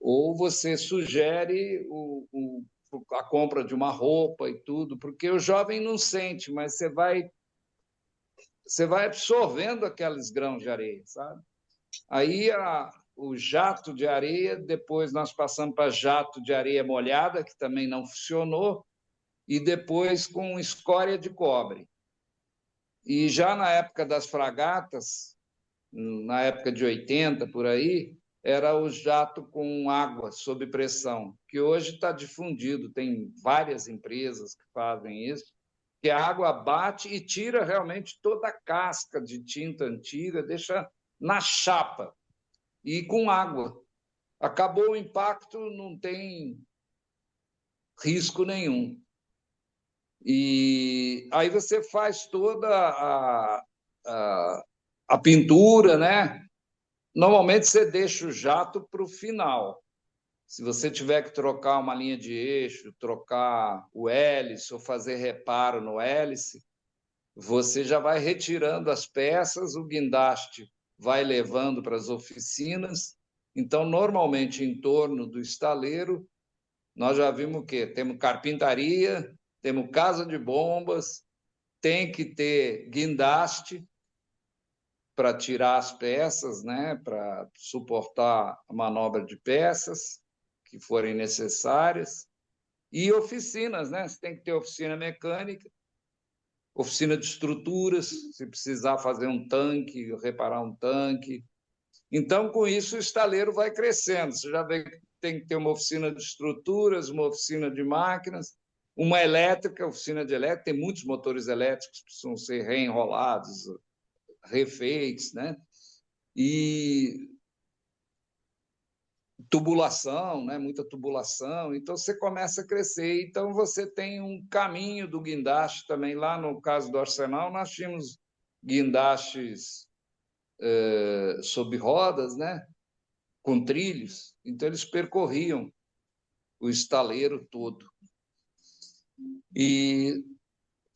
ou você sugere a compra de uma roupa e tudo, porque o jovem não sente, mas você vai absorvendo aqueles grãos de areia, sabe? Aí o jato de areia, depois nós passamos para jato de areia molhada, que também não funcionou, e depois com escória de cobre. E já na época das fragatas, na época de 80, por aí, era o jato com água sob pressão, que hoje está difundido, tem várias empresas que fazem isso, que a água bate e tira realmente toda a casca de tinta antiga, deixa na chapa e com água. Acabou o impacto, não tem risco nenhum. E aí você faz toda a pintura, né? Normalmente você deixa o jato para o final. Se você tiver que trocar uma linha de eixo, trocar o hélice ou fazer reparo no hélice, você já vai retirando as peças, o guindaste vai levando para as oficinas. Então, normalmente, em torno do estaleiro, nós já vimos o quê? Temos carpintaria, temos casa de bombas, tem que ter guindaste para tirar as peças, né? Para suportar a manobra de peças que forem necessárias, e oficinas, né? Você tem que ter oficina mecânica, oficina de estruturas, se precisar fazer um tanque, reparar um tanque. Então, com isso, o estaleiro vai crescendo. Você já vê que tem que ter uma oficina de estruturas, uma oficina de máquinas, uma elétrica, oficina de elétrica, tem muitos motores elétricos que precisam ser reenrolados, refeitos, né? E tubulação, né? Muita tubulação, então você começa a crescer. Então você tem um caminho do guindaste também. Lá no caso do Arsenal, nós tínhamos guindastes sob rodas, né? Com trilhos, então eles percorriam o estaleiro todo. E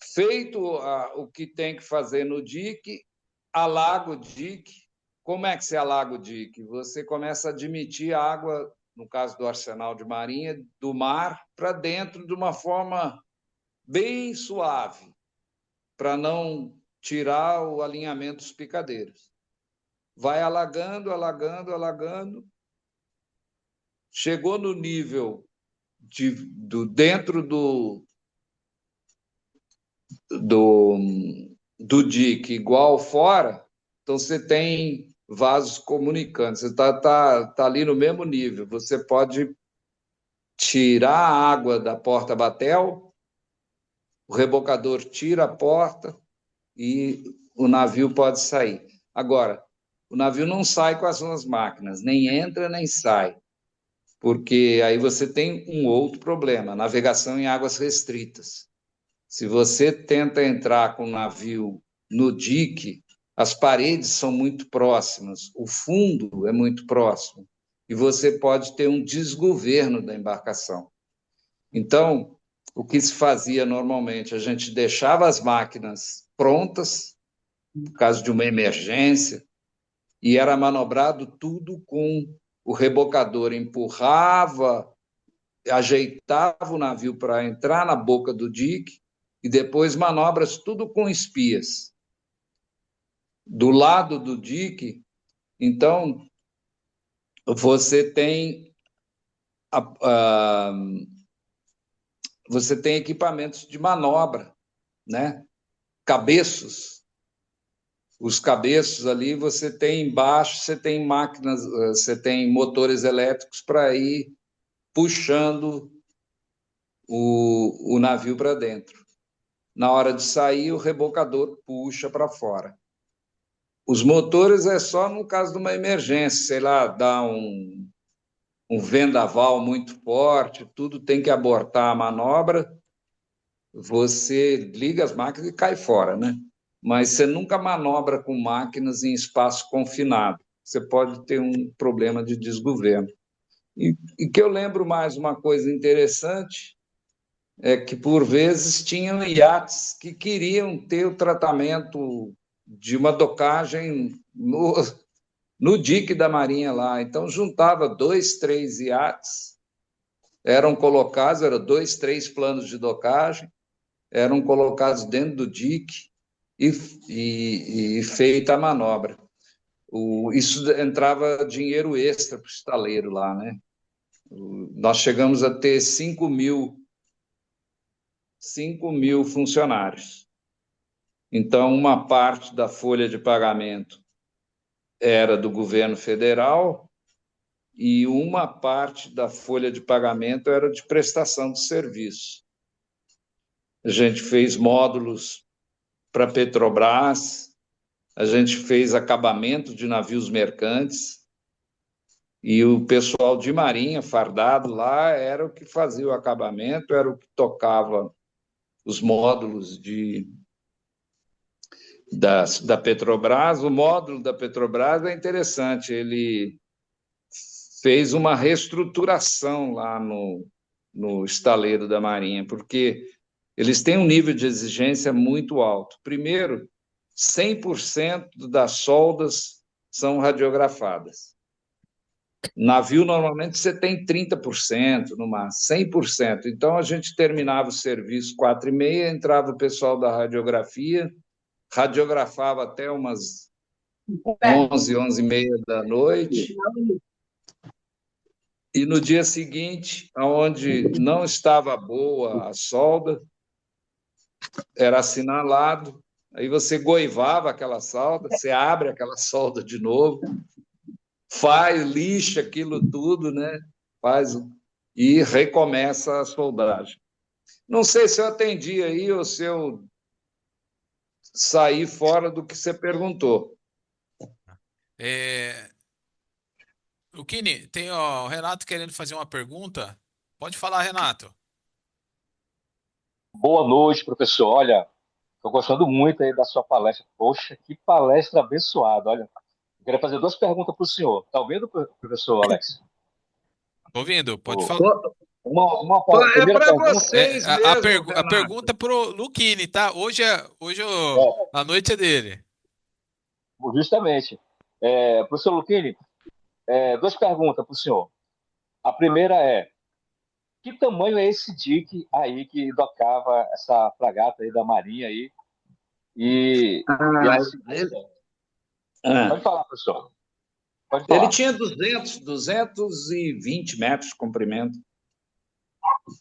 feito o que tem que fazer no dique, alaga o dique. Como é que se alaga o dique? Você começa a admitir a água, no caso do Arsenal de Marinha, do mar para dentro de uma forma bem suave, para não tirar o alinhamento dos picadeiros. Vai alagando, alagando, alagando. Chegou no nível dentro do dique igual fora, então você tem vasos comunicantes, você tá ali no mesmo nível. Você pode tirar a água da porta Batel, o rebocador tira a porta e o navio pode sair. Agora, o navio não sai com as suas máquinas, nem entra nem sai, porque aí você tem um outro problema, navegação em águas restritas. Se você tenta entrar com o navio no dique, as paredes são muito próximas, o fundo é muito próximo, e você pode ter um desgoverno da embarcação. Então, o que se fazia normalmente? A gente deixava as máquinas prontas, no caso de uma emergência, e era manobrado tudo com o rebocador, empurrava, ajeitava o navio para entrar na boca do dique, e depois manobras tudo com espias. Do lado do dique, então, você tem equipamentos de manobra, né? Cabeços. Os cabeços ali, você tem embaixo, você tem máquinas, você tem motores elétricos para ir puxando o navio para dentro. Na hora de sair, o rebocador puxa para fora. Os motores é só no caso de uma emergência, sei lá, dá um vendaval muito forte, tudo tem que abortar a manobra, você liga as máquinas e cai fora, né? Mas você nunca manobra com máquinas em espaço confinado. Você pode ter um problema de desgoverno. E que eu lembro mais uma coisa interessante é que, por vezes, tinham iates que queriam ter o tratamento de uma docagem no dique da Marinha lá. Então, juntava 2, 3 iates, eram colocados, eram 2, 3 planos de docagem, eram colocados dentro do dique e feita a manobra. Isso entrava dinheiro extra para o estaleiro lá, né? Nós chegamos a ter 5 mil funcionários. Então, uma parte da folha de pagamento era do governo federal e uma parte da folha de pagamento era de prestação de serviço. A gente fez módulos para a Petrobras, a gente fez acabamento de navios mercantes, e o pessoal de marinha, fardado lá, era o que fazia o acabamento, era o que tocava os módulos da Petrobras. O módulo da Petrobras é interessante, ele fez uma reestruturação lá no estaleiro da Marinha, porque eles têm um nível de exigência muito alto. Primeiro, 100% das soldas são radiografadas. Navio, normalmente, você tem 30%, no máximo, 100%. Então, a gente terminava o serviço 4h30, entrava o pessoal da radiografia, radiografava até umas 11, 11h30 da noite, e no dia seguinte, onde não estava boa a solda, era assinalado, aí você goivava aquela solda, você abre aquela solda de novo, lixa aquilo tudo, né? E recomeça a soldagem. Não sei se eu atendi aí ou se eu saí fora do que você perguntou. O Kini, tem ó, o Renato querendo fazer uma pergunta. Pode falar, Renato. Boa noite, professor. Olha, estou gostando muito aí da sua palestra. Poxa, que palestra abençoada. Olha, eu queria fazer duas perguntas para o senhor. Está ouvindo, professor Alex? Tô ouvindo, pode Oh. falar. Uma É primeira para pergunta. vocês mesmo, A pergunta é pro Luquini, tá? Hoje a noite é dele. Justamente. Professor Luquini, duas perguntas para o senhor. A primeira é: que tamanho é esse dique aí que docava essa fragata aí da Marinha aí? E a segunda... Pode falar, professor. Pode falar. Ele tinha 220 metros de comprimento.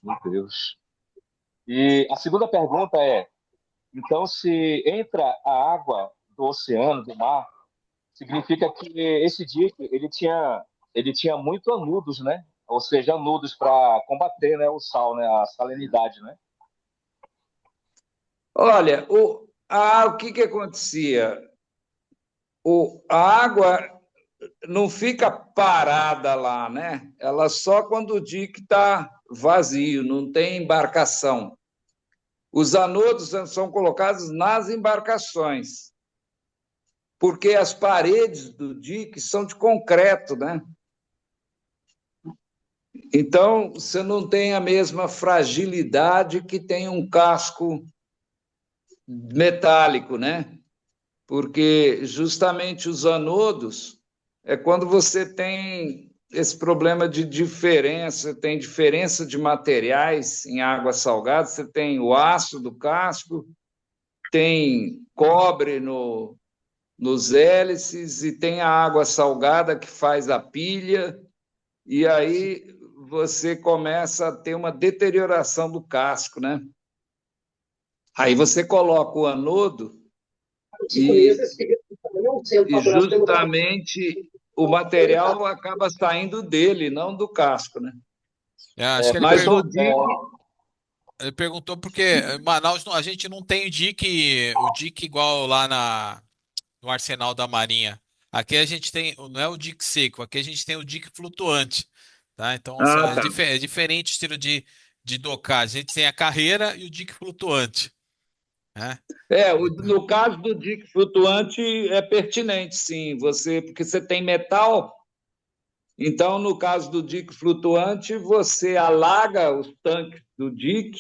Meu Deus. E a segunda pergunta é, então, se entra a água do oceano, do mar, significa que esse dique, ele tinha muito anudos, né? Ou seja, anudos para combater, né, o sal, né, a salinidade, né? Olha, o que acontecia? A água não fica parada lá, né? Ela só quando o dique está vazio, não tem embarcação. Os anodos são colocados nas embarcações, porque as paredes do dique são de concreto, né? Então, você não tem a mesma fragilidade que tem um casco metálico, né? Porque justamente os anodos é quando você tem esse problema de diferença, tem diferença de materiais em água salgada, você tem o aço do casco, tem cobre nos hélices e tem a água salgada que faz a pilha, e aí você começa a ter uma deterioração do casco, né? Aí você coloca o anodo e, e justamente o material acaba saindo dele, não do casco, né? Acho que Mas o dique, ele perguntou porque em Manaus a gente não tem o dique igual lá no Arsenal da Marinha. Aqui a gente tem, não é o dique seco, aqui a gente tem o dique flutuante, tá? Então tá. é diferente o estilo de docagem. A gente tem a carreira e o dique flutuante, né? No caso do dique flutuante é pertinente, sim, porque você tem metal. Então, no caso do dique flutuante, você alaga os tanques do dique,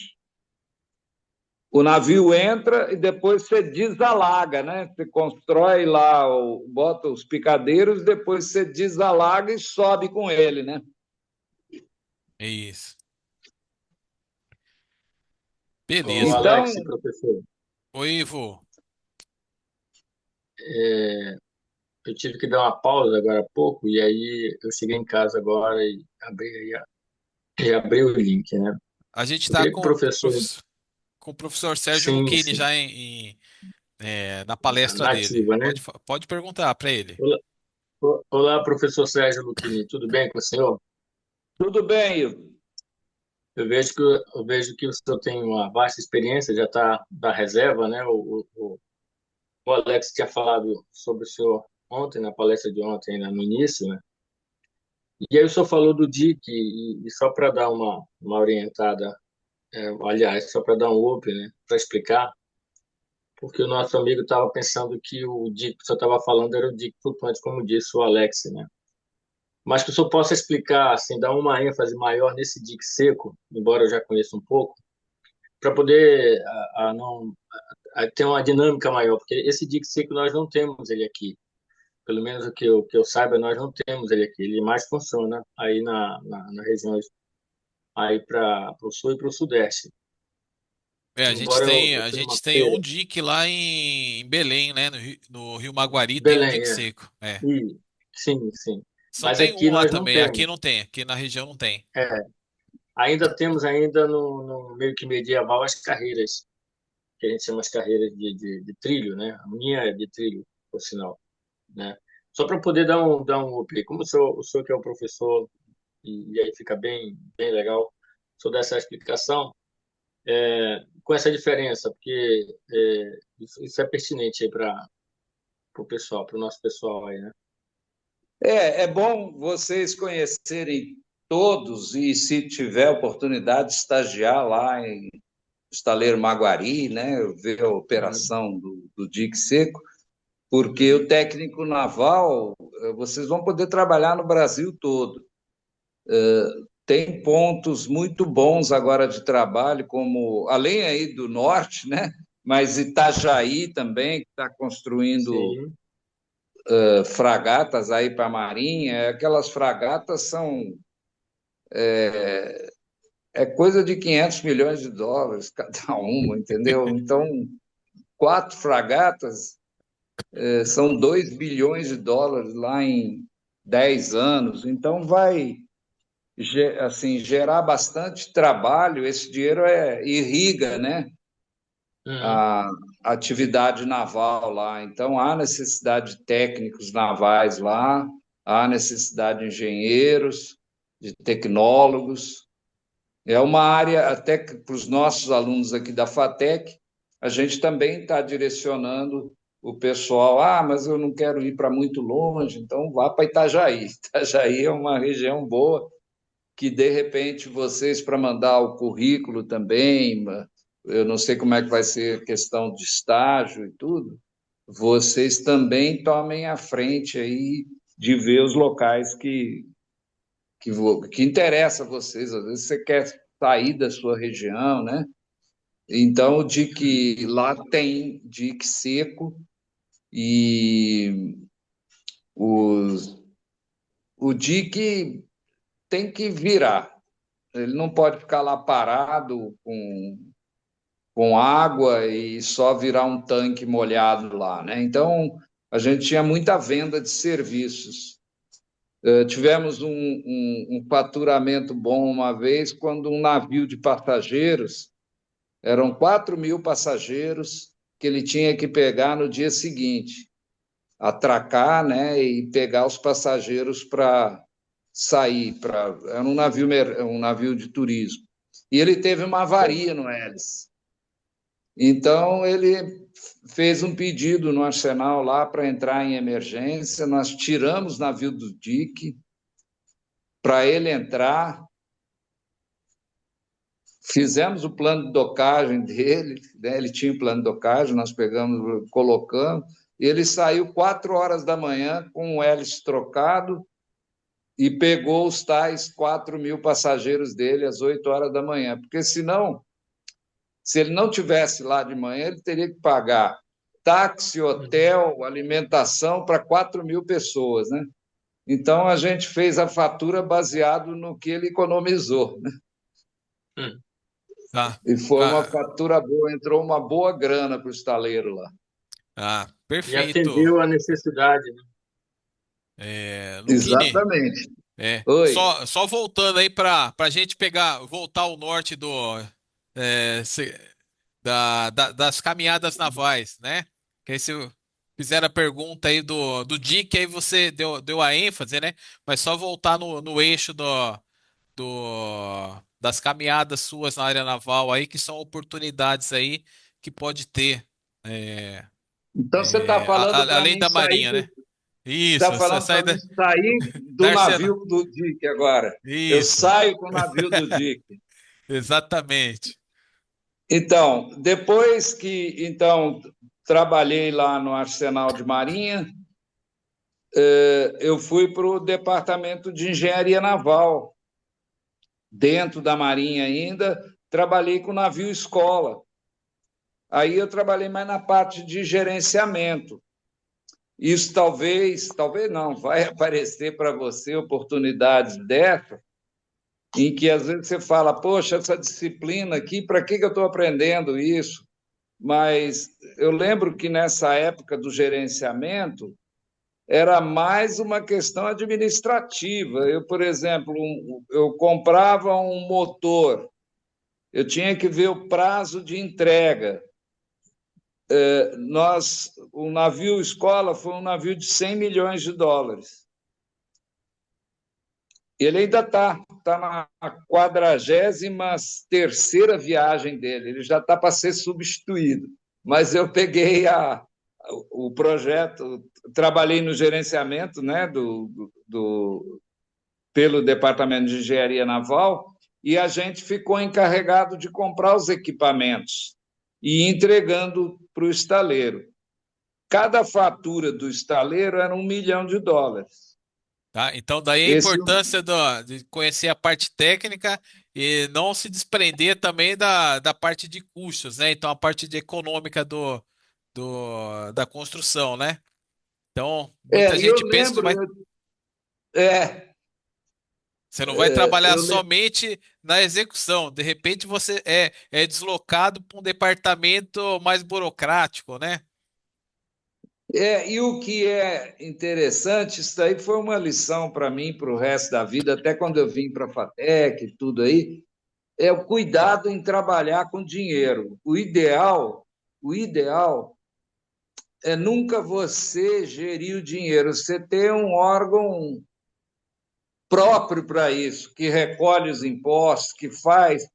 o navio entra e depois você desalaga, né? Você constrói lá, bota os picadeiros, depois você desalaga e sobe com ele, né? É isso. Ô, Beleza. Então, Alex, professor, Oi, Ivo. eu tive que dar uma pausa agora há pouco, e aí eu cheguei em casa agora e abri o link, né? A gente Eu está queria que o professor, com o professor Sérgio sim, Lucchini sim, já na palestra dele. nativa, né? Pode perguntar para ele. Olá, olá, professor Sérgio Lucchini, tudo bem com o senhor? tudo bem, Ivo. Eu vejo que o senhor tem uma vasta experiência, já está da reserva, né? O Alex tinha falado sobre o senhor ontem, na palestra de ontem, né, no início, né? E aí o senhor falou do DIC, e só para dar uma orientada, aliás, só para dar um up, né, para explicar, porque o nosso amigo estava pensando que o DIC que o senhor estava falando era o DIC flutuante, como disse o Alex, né? Mas que o senhor possa explicar, assim, dar uma ênfase maior nesse DIC seco, embora eu já conheça um pouco, para poder não ter uma dinâmica maior, porque esse DIC seco nós não temos ele aqui. Pelo menos o que eu saiba, nós não temos ele aqui. Ele mais funciona aí na região aí para o sul e para o sudeste. A gente Embora eu, tem, eu a tenha uma gente tem um feira. dique lá em Belém, né? No Rio Maguari tem um Belém, dique seco. E, sim, sim. Só Mas tem aqui um lá nós não também. Aqui temos. não tem. Aqui na região não tem. É, ainda temos ainda no meio que medieval as carreiras, que a gente chama as carreiras de trilho, né? A minha é de trilho, por sinal, né? Só para poder dar um up. Como o senhor que é um professor, e aí fica bem, bem legal, o senhor dar essa explicação, com essa diferença, porque isso é pertinente aí para o pessoal, para o nosso pessoal aí, né? É bom vocês conhecerem todos e, se tiver oportunidade, estagiar lá em Estaleiro Maguari, né? Ver a Uhum. operação do dique seco, porque o técnico naval, vocês vão poder trabalhar no Brasil todo. Tem pontos muito bons agora de trabalho, como além aí do norte, né? Mas Itajaí também, que está construindo Sim, fragatas aí para a Marinha. Aquelas fragatas é coisa de 500 milhões de dólares cada uma, entendeu? Então, 4 fragatas são 2 bilhões de dólares lá em 10 anos. Então, assim, gerar bastante trabalho, esse dinheiro irriga, né, Uhum. a atividade naval lá. Então, há necessidade de técnicos navais lá, há necessidade de engenheiros, de tecnólogos. É uma área, até que para os nossos alunos aqui da FATEC, a gente também está direcionando o pessoal. Ah, mas eu não quero ir para muito longe, então vá para Itajaí. Itajaí é uma região boa, que de repente vocês, para mandar o currículo também, eu não sei como é que vai ser a questão de estágio e tudo, vocês também tomem a frente aí de ver os locais que interessa a vocês. Às vezes você quer sair da sua região, né? Então, o dique lá tem dique seco e os, o dique tem que virar. Ele não pode ficar lá parado com água e só virar um tanque molhado lá, né? Então, a gente tinha muita venda de serviços. Tivemos um faturamento bom uma vez quando um navio de passageiros, eram 4.000 passageiros que ele tinha que pegar no dia seguinte, atracar, né, e pegar os passageiros para sair. Era um navio de turismo. E ele teve uma avaria no hélice. Então, ele fez um pedido no arsenal lá para entrar em emergência. Nós tiramos o navio do dique para ele entrar, fizemos o plano de docagem dele, né? Ele tinha o plano de docagem, nós pegamos, colocamos, e ele saiu 4 horas da manhã com o hélice trocado e pegou os tais 4.000 passageiros dele às 8 horas da manhã, porque senão, se ele não tivesse lá de manhã, ele teria que pagar táxi, hotel, alimentação para 4.000 pessoas, né? Então, a gente fez a fatura baseado no que ele economizou, né? Tá. E foi uma Ah, fatura boa, entrou uma boa grana para o estaleiro lá. E perfeito. atendeu a necessidade, né? Luquini, Exatamente. é, Oi. só voltando aí para a gente voltar ao norte é, se- das caminhadas navais, né? Que aí se fizer a pergunta aí do Dick, aí você deu a ênfase, né? Mas só voltar no eixo das caminhadas suas na área naval aí, que são oportunidades aí que pode ter, é, Então você está falando para além mim da sair Marinha, né? Isso, está falando para mim sair da do Arsenal. navio do Dick agora. Eu Isso, saio com o navio do Dick. exatamente. Então, depois que trabalhei lá no Arsenal de Marinha, eu fui para o departamento de engenharia naval, dentro da Marinha ainda, trabalhei com navio escola. Aí eu trabalhei mais na parte de gerenciamento. Isso talvez não, vai aparecer para você oportunidades dessa, em que às vezes você fala, poxa, essa disciplina aqui, para que eu estou aprendendo isso? Mas eu lembro que nessa época do gerenciamento, era mais uma questão administrativa. Eu, por exemplo, eu comprava um motor, eu tinha que ver o prazo de entrega. O navio escola foi um navio de 100 milhões de dólares. Ele ainda tá na 43ª viagem dele, ele já está para ser substituído. Mas eu peguei o projeto, trabalhei no gerenciamento, né, pelo Departamento de Engenharia Naval, e a gente ficou encarregado de comprar os equipamentos e ir entregando para o estaleiro. Cada fatura do estaleiro era US$ 1 milhão. Tá? Então, daí a Esse importância de conhecer a parte técnica e não se desprender também da parte de custos, né? Então, a parte de econômica da construção, né? Então, muita eu gente pensa que lembro, vai, é, você não vai trabalhar eu lembro, somente na execução. De repente, você é deslocado para um departamento mais burocrático, né? E o que é interessante, isso daí foi uma lição para mim, para o resto da vida, até quando eu vim para a FATEC e tudo aí, é o cuidado em trabalhar com dinheiro. O ideal é nunca você gerir o dinheiro, você ter um órgão próprio para isso, que recolhe os impostos, que faz.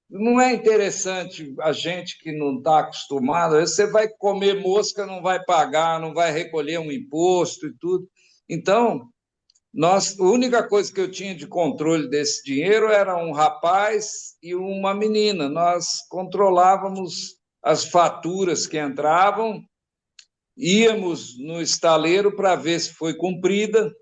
Não é interessante a gente que não está acostumado, você vai comer mosca, não vai pagar, não vai recolher um imposto e tudo. Então, a única coisa que eu tinha de controle desse dinheiro era um rapaz e uma menina. Nós controlávamos as faturas que entravam, íamos no estaleiro para ver se foi cumprida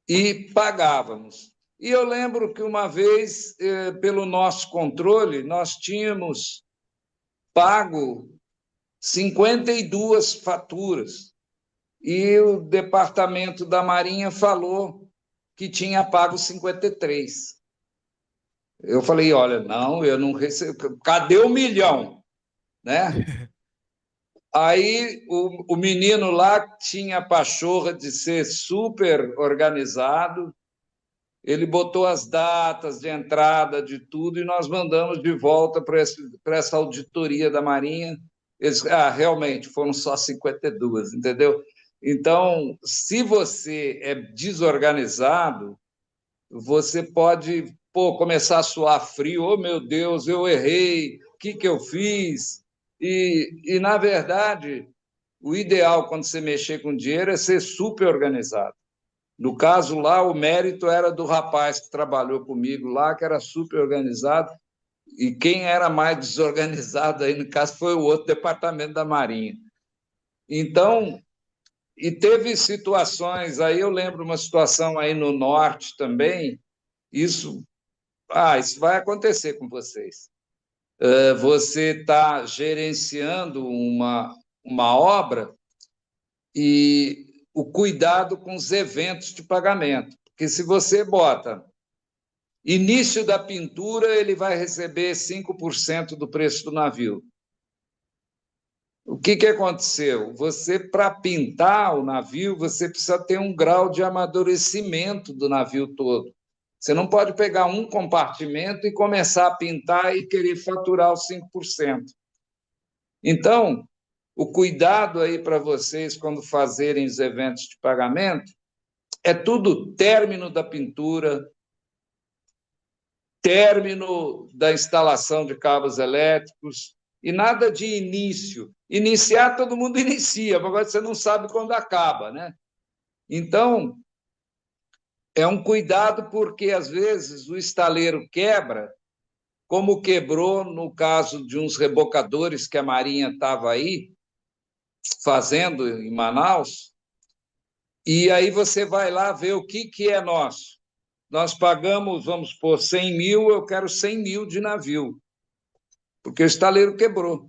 e pagávamos. E eu lembro que uma vez, pelo nosso controle, nós tínhamos pago 52 faturas e o departamento da Marinha falou que tinha pago 53. Eu falei, olha, não, eu não recebo. Cadê o milhão? Né? Aí o menino lá tinha a pachorra de ser super organizado, ele botou as datas de entrada de tudo e nós mandamos de volta para essa auditoria da Marinha. Eles, realmente, foram só 52, entendeu? Então, se você é desorganizado, você pode começar a suar frio. Oh, meu Deus, eu errei, o que eu fiz? Na verdade, o ideal quando você mexer com dinheiro é ser super organizado. No caso lá, o mérito era do rapaz que trabalhou comigo lá, que era super organizado, e quem era mais desorganizado aí, no caso, foi o outro departamento da Marinha. Então, e teve situações aí, eu lembro uma situação aí no norte também, isso vai acontecer com vocês. Você está gerenciando uma obra e o cuidado com os eventos de pagamento. Porque se você bota início da pintura, ele vai receber 5% do preço do navio. O que aconteceu? Você, para pintar o navio, você precisa ter um grau de amadurecimento do navio todo. Você não pode pegar um compartimento e começar a pintar e querer faturar os 5%. Então, o cuidado aí para vocês quando fazerem os eventos de pagamento é tudo término da pintura, término da instalação de cabos elétricos e nada de início. Iniciar, todo mundo inicia, mas agora você não sabe quando acaba, né? Então, é um cuidado porque, às vezes, o estaleiro quebra, como quebrou no caso de uns rebocadores que a Marinha estava aí fazendo em Manaus, e aí você vai lá ver o que é nosso. Nós pagamos, vamos supor, 100 mil, eu quero 100 mil de navio, porque o estaleiro quebrou.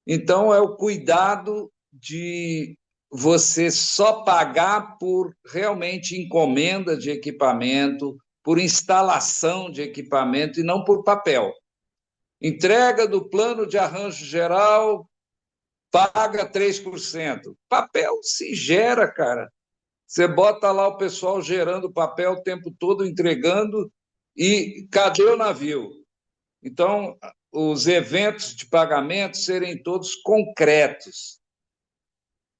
Então, é o cuidado de você só pagar por realmente encomenda de equipamento, por instalação de equipamento e não por papel. Entrega do plano de arranjo geral, paga 3%. Papel se gera, cara. Você bota lá o pessoal gerando papel o tempo todo, entregando, e cadê o navio? Então, os eventos de pagamento serem todos concretos.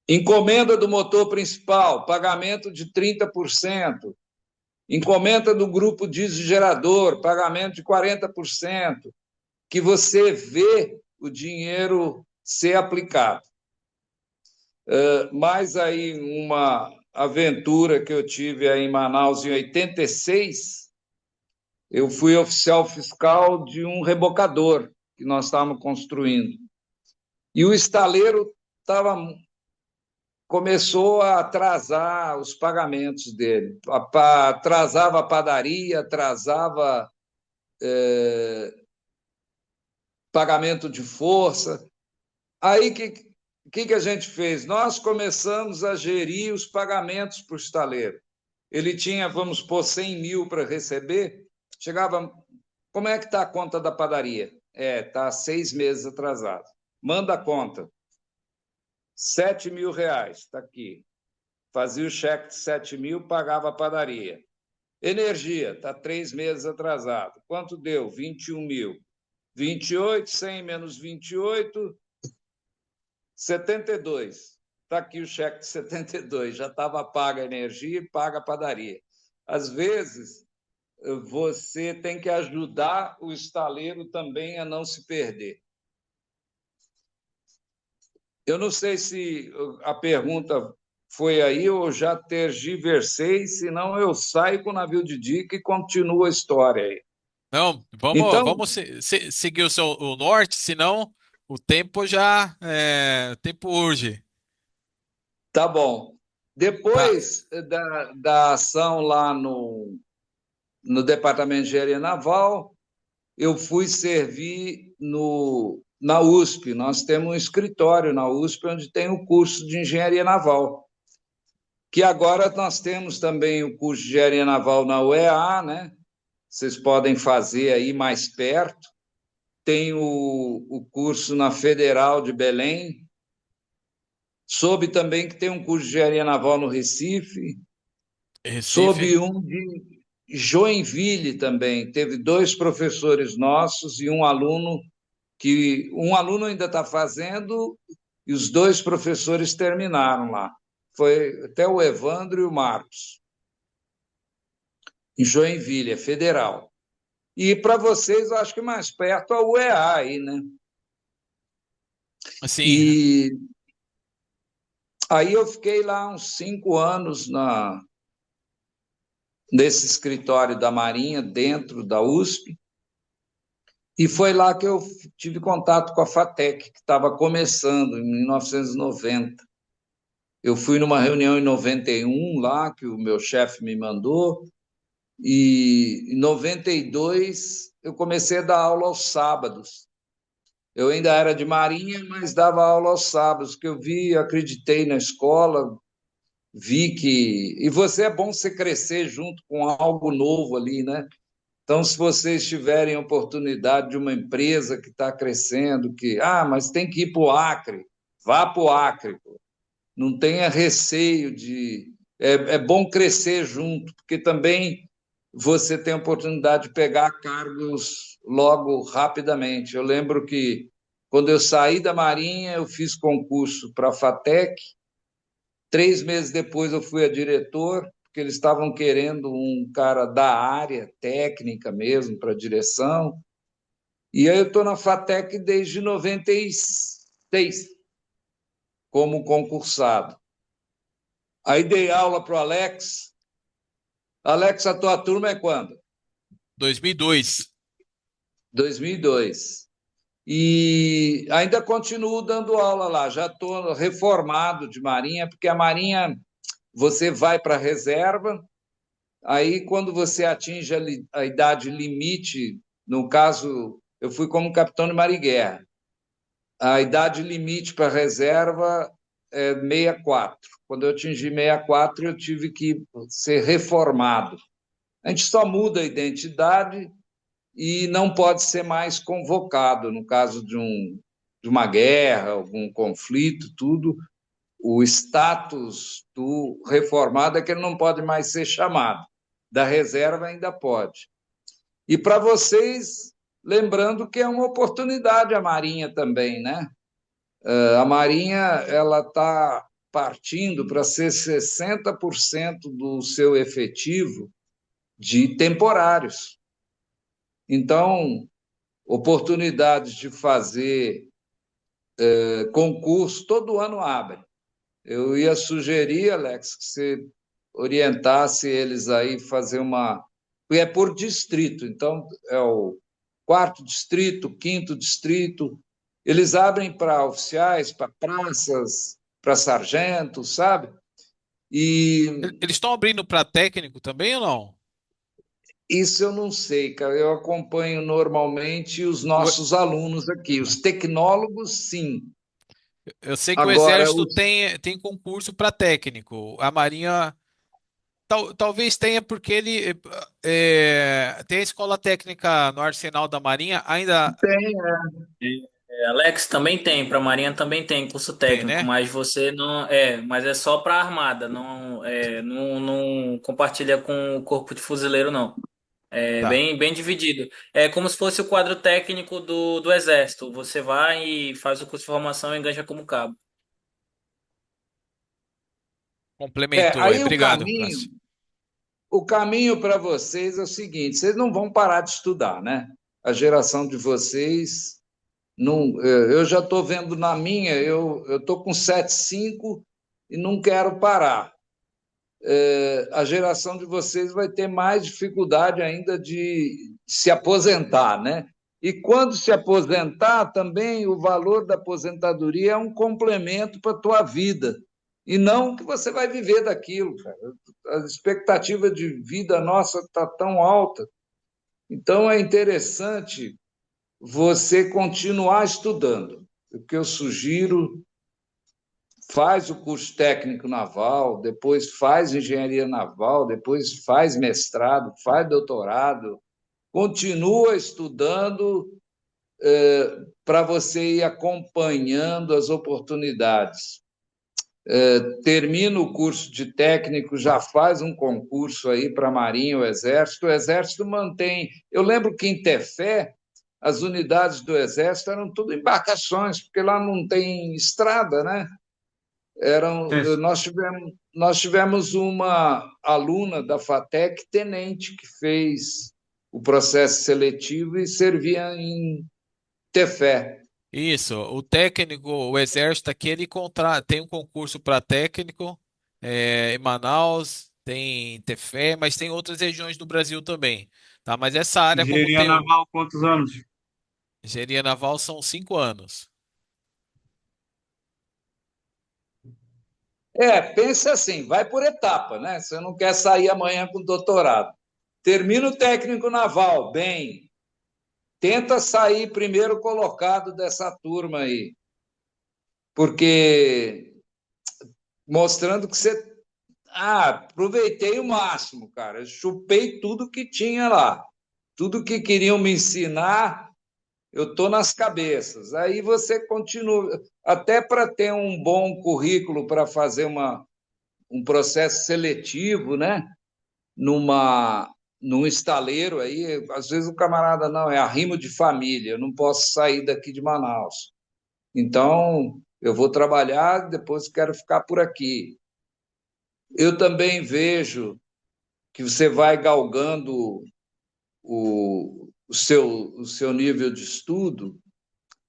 Encomenda do motor principal, pagamento de 30%. Encomenda do grupo diesel-gerador, pagamento de 40%. Que você vê o dinheiro ser aplicado. Mais aí uma aventura que eu tive aí em Manaus em 86, eu fui oficial fiscal de um rebocador que nós estávamos construindo. E o estaleiro começou a atrasar os pagamentos dele. Atrasava a padaria, atrasava pagamento de força. Aí, o que a gente fez? Nós começamos a gerir os pagamentos para o estaleiro. Ele tinha, vamos supor, 100 mil para receber, chegava, como é que está a conta da padaria? Está 6 meses atrasado. Manda a conta. R$ 7.000, está aqui. Fazia o cheque de 7.000, pagava a padaria. Energia, está 3 meses atrasado. Quanto deu? 21.000. 28, 100 menos 28, 72. Está aqui o cheque de 72. Já estava paga a energia e paga a padaria. Às vezes, você tem que ajudar o estaleiro também a não se perder. Eu não sei se a pergunta foi aí ou já tergiversei, senão eu saio com o navio de dica e continuo a história aí. Não, Então, vamos seguir o norte, senão o tempo o tempo urge. tá bom. Tá. Depois da ação lá no Departamento de Engenharia Naval, eu fui servir na USP. Nós temos um escritório na USP onde tem o curso de Engenharia Naval, que agora nós temos também o curso de Engenharia Naval na UEA, né? Vocês podem fazer aí mais perto. Tem o curso na Federal de Belém. Soube também que tem um curso de Engenharia Naval no Recife. Recife. Soube um de Joinville também. Teve 2 professores nossos e um aluno ainda está fazendo e os 2 professores terminaram lá. Foi até o Evandro e o Marcos. Em Joinville, é federal. E para vocês, eu acho que mais perto a UEA aí, né? Assim, E aí eu fiquei lá uns 5 anos nesse escritório da Marinha, dentro da USP, e foi lá que eu tive contato com a FATEC, que estava começando, em 1990. Eu fui numa reunião em 91 lá, que o meu chefe me mandou, e em 92 eu comecei a dar aula aos sábados. Eu ainda era de Marinha, mas dava aula aos sábados, que eu vi, acreditei na escola, vi que... E é bom você crescer junto com algo novo ali, né? Então, se vocês tiverem oportunidade de uma empresa que está crescendo, mas tem que ir para o Acre, vá para o Acre, pô. Não tenha receio de... É bom crescer junto, porque também você tem a oportunidade de pegar cargos logo rapidamente. Eu lembro que, quando eu saí da Marinha, eu fiz concurso para a FATEC. 3 meses depois, eu fui a diretor, porque eles estavam querendo um cara da área técnica mesmo, para direção. E aí eu estou na FATEC desde 96, como concursado. Aí dei aula para o Alex. Alex, a tua turma é quando? 2002. 2002. E ainda continuo dando aula lá. Já estou reformado de Marinha, porque a Marinha, você vai para a reserva, aí quando você atinge a idade limite, no caso, eu fui como capitão de Mariguerra, a idade limite para a reserva é 64. Quando eu atingi 64, eu tive que ser reformado. A gente só muda a identidade e não pode ser mais convocado no caso de uma guerra, algum conflito, tudo. O status do reformado é que ele não pode mais ser chamado. Da reserva ainda pode. E para vocês, lembrando que é uma oportunidade a Marinha também, né? A Marinha ela está partindo para ser 60% do seu efetivo de temporários. Então, oportunidades de fazer concurso, todo ano abre. Eu ia sugerir, Alex, que você orientasse eles aí fazer uma... E é por distrito, então é o 4º distrito, 5º distrito. Eles abrem para oficiais, para praças, para sargentos, sabe? E Eles estão abrindo para técnico também ou não? isso eu não sei, cara. Eu acompanho normalmente os O- nossos alunos aqui. Os tecnólogos, sim. Eu sei que o Agora, Exército tem concurso para técnico. A Marinha talvez tenha porque ele tem a escola técnica no Arsenal da Marinha ainda. Alex, também tem, para Marinha também tem curso Tem, técnico, né? mas você não mas é só para Armada, não compartilha com o Corpo de Fuzileiro não. É Tá. bem dividido. É como se fosse o quadro técnico do Exército. Você vai e faz o curso de formação e engaja como cabo. É, Complementou aí. aí Obrigado, Cássio. o caminho para vocês é o seguinte: vocês não vão parar de estudar, né? A geração de vocês não, eu já estou vendo na minha, eu estou com 7,5 e não quero parar. A geração de vocês vai ter mais dificuldade ainda de se aposentar, né? E quando se aposentar, também o valor da aposentadoria é um complemento para a tua vida, e não que você vai viver daquilo, cara. A expectativa de vida nossa está tão alta, então é interessante você continuar estudando. O que eu sugiro, faz o curso técnico naval, depois faz engenharia naval, depois faz mestrado, faz doutorado, continua estudando para você ir acompanhando as oportunidades. Termina o curso de técnico, já faz um concurso aí para a Marinha, o Exército mantém. Eu lembro que em Tefé, as unidades do Exército eram tudo embarcações, porque lá não tem estrada, né? Isso. Nós tivemos uma aluna da FATEC, tenente, que fez o processo seletivo e servia em Tefé. Isso, o técnico, o exército aqui, ele tem um concurso para técnico em Manaus, tem em Tefé, mas tem outras regiões do Brasil também, tá? Mas essa área, como Engenharia tem o naval, quantos anos? engenharia naval, são 5 anos. Pensa assim, vai por etapa, né? Você não quer sair amanhã com doutorado. Termina o técnico naval, bem. Tenta sair primeiro colocado dessa turma aí, porque mostrando que você aproveitei o máximo, cara. Eu chupei tudo que tinha lá. Tudo que queriam me ensinar, eu estou nas cabeças. Aí você continua, até para ter um bom currículo para fazer um processo seletivo, né? Numa, num estaleiro aí, às vezes o camarada não, é arrimo de família, eu não posso sair daqui de Manaus. Então, eu vou trabalhar, depois quero ficar por aqui. Eu também vejo que você vai galgando o seu nível de estudo,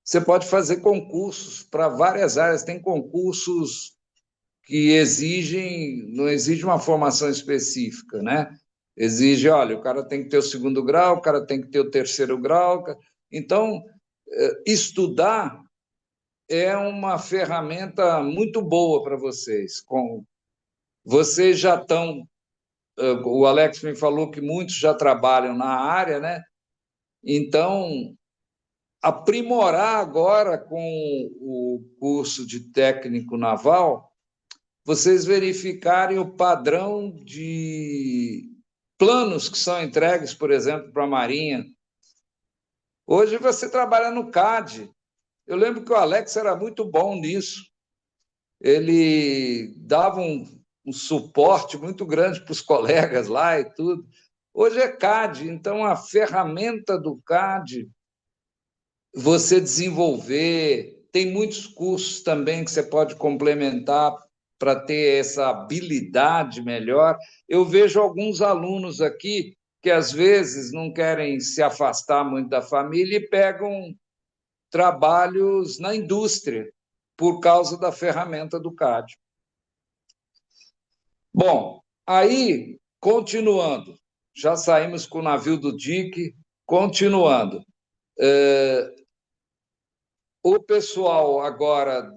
você pode fazer concursos para várias áreas. Tem concursos que não exigem uma formação específica, né? Exige, olha, o cara tem que ter o segundo grau, o cara tem que ter o terceiro grau. Então, estudar é uma ferramenta muito boa para vocês. Vocês já estão, o Alex me falou que muitos já trabalham na área, né? Então, aprimorar agora com o curso de técnico naval, vocês verificarem o padrão de planos que são entregues, por exemplo, para a Marinha. Hoje você trabalha no CAD. Eu lembro que o Alex era muito bom nisso. Ele dava um suporte muito grande para os colegas lá e tudo. Hoje é CAD, então a ferramenta do CAD você desenvolver. Tem muitos cursos também que você pode complementar para ter essa habilidade melhor. Eu vejo alguns alunos aqui que às vezes não querem se afastar muito da família e pegam trabalhos na indústria por causa da ferramenta do CAD. Bom, aí, continuando, já saímos com o navio do Dick, continuando. O pessoal agora,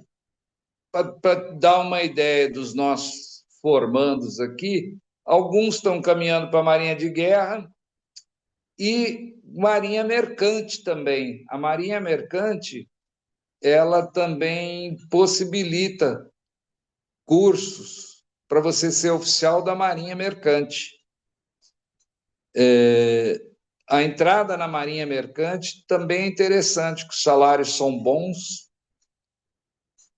para dar uma ideia dos nossos formandos aqui, alguns estão caminhando para a Marinha de Guerra e Marinha Mercante também. A Marinha Mercante, ela também possibilita cursos para você ser oficial da Marinha Mercante. a entrada na Marinha Mercante também é interessante, que os salários são bons.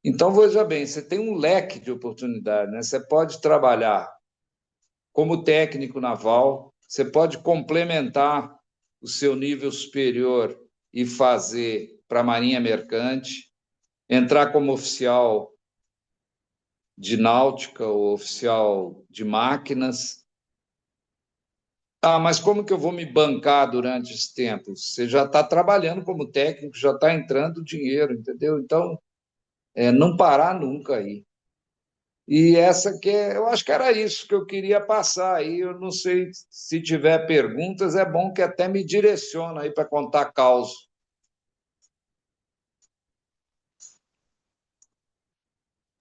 Então, veja bem, você tem um leque de oportunidades, né? Você pode trabalhar como técnico naval, você pode complementar o seu nível superior e fazer para a Marinha Mercante, entrar como oficial de náutica ou oficial de máquinas. Ah, mas como que eu vou me bancar durante esse tempo? Você já está trabalhando como técnico, já está entrando dinheiro, entendeu? Então, não parar nunca aí. E eu acho que era isso que eu queria passar aí. Eu não sei se tiver perguntas, é bom que até me direciona aí para contar caos.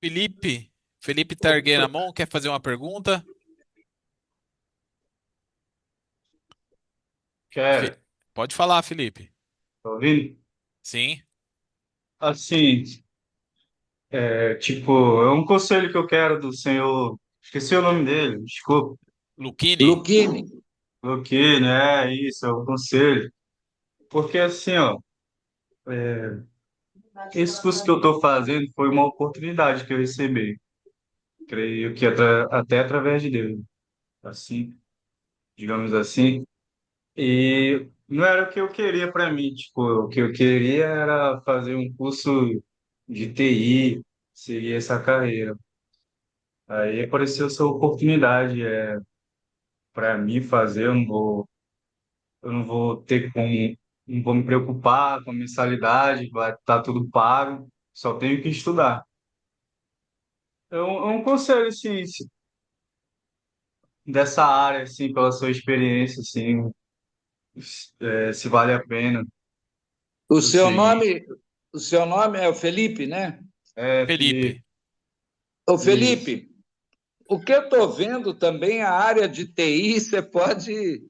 Felipe tá erguendo a mão, quer fazer uma pergunta? Fe- Quero. Pode falar, Felipe. Tá ouvindo? Sim. Assim, tipo, é um conselho que eu quero do senhor. Esqueci o nome dele, desculpa. Luquini, Luquini, O que, né? Isso, é um conselho. Porque assim, ó, esse curso que eu estou fazendo foi uma oportunidade que eu recebi. Creio que até através de Deus, assim, digamos assim. E não era o que eu queria para mim, tipo, o que eu queria era fazer um curso de TI, seguir essa carreira. Aí apareceu essa oportunidade, para mim fazer, eu não vou ter como, não vou me preocupar com a mensalidade, vai estar tudo pago, só tenho que estudar. É um conselho, assim, dessa área, assim, pela sua experiência, assim, se vale a pena o eu seu seguir. nome, o seu nome é o Felipe, né? Felipe. Ô, Isso. Felipe, o que eu estou vendo também, a área de TI, você pode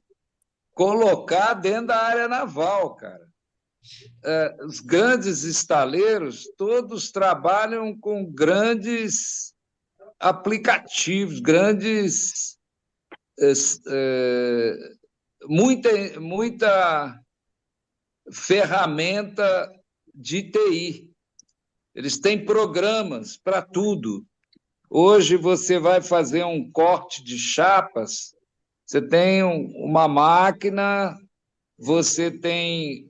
colocar dentro da área naval, cara. Os grandes estaleiros, todos trabalham com grandes aplicativos, grandes. Muita ferramenta de TI. Eles têm programas para tudo. Hoje você vai fazer um corte de chapas, você tem uma máquina, você tem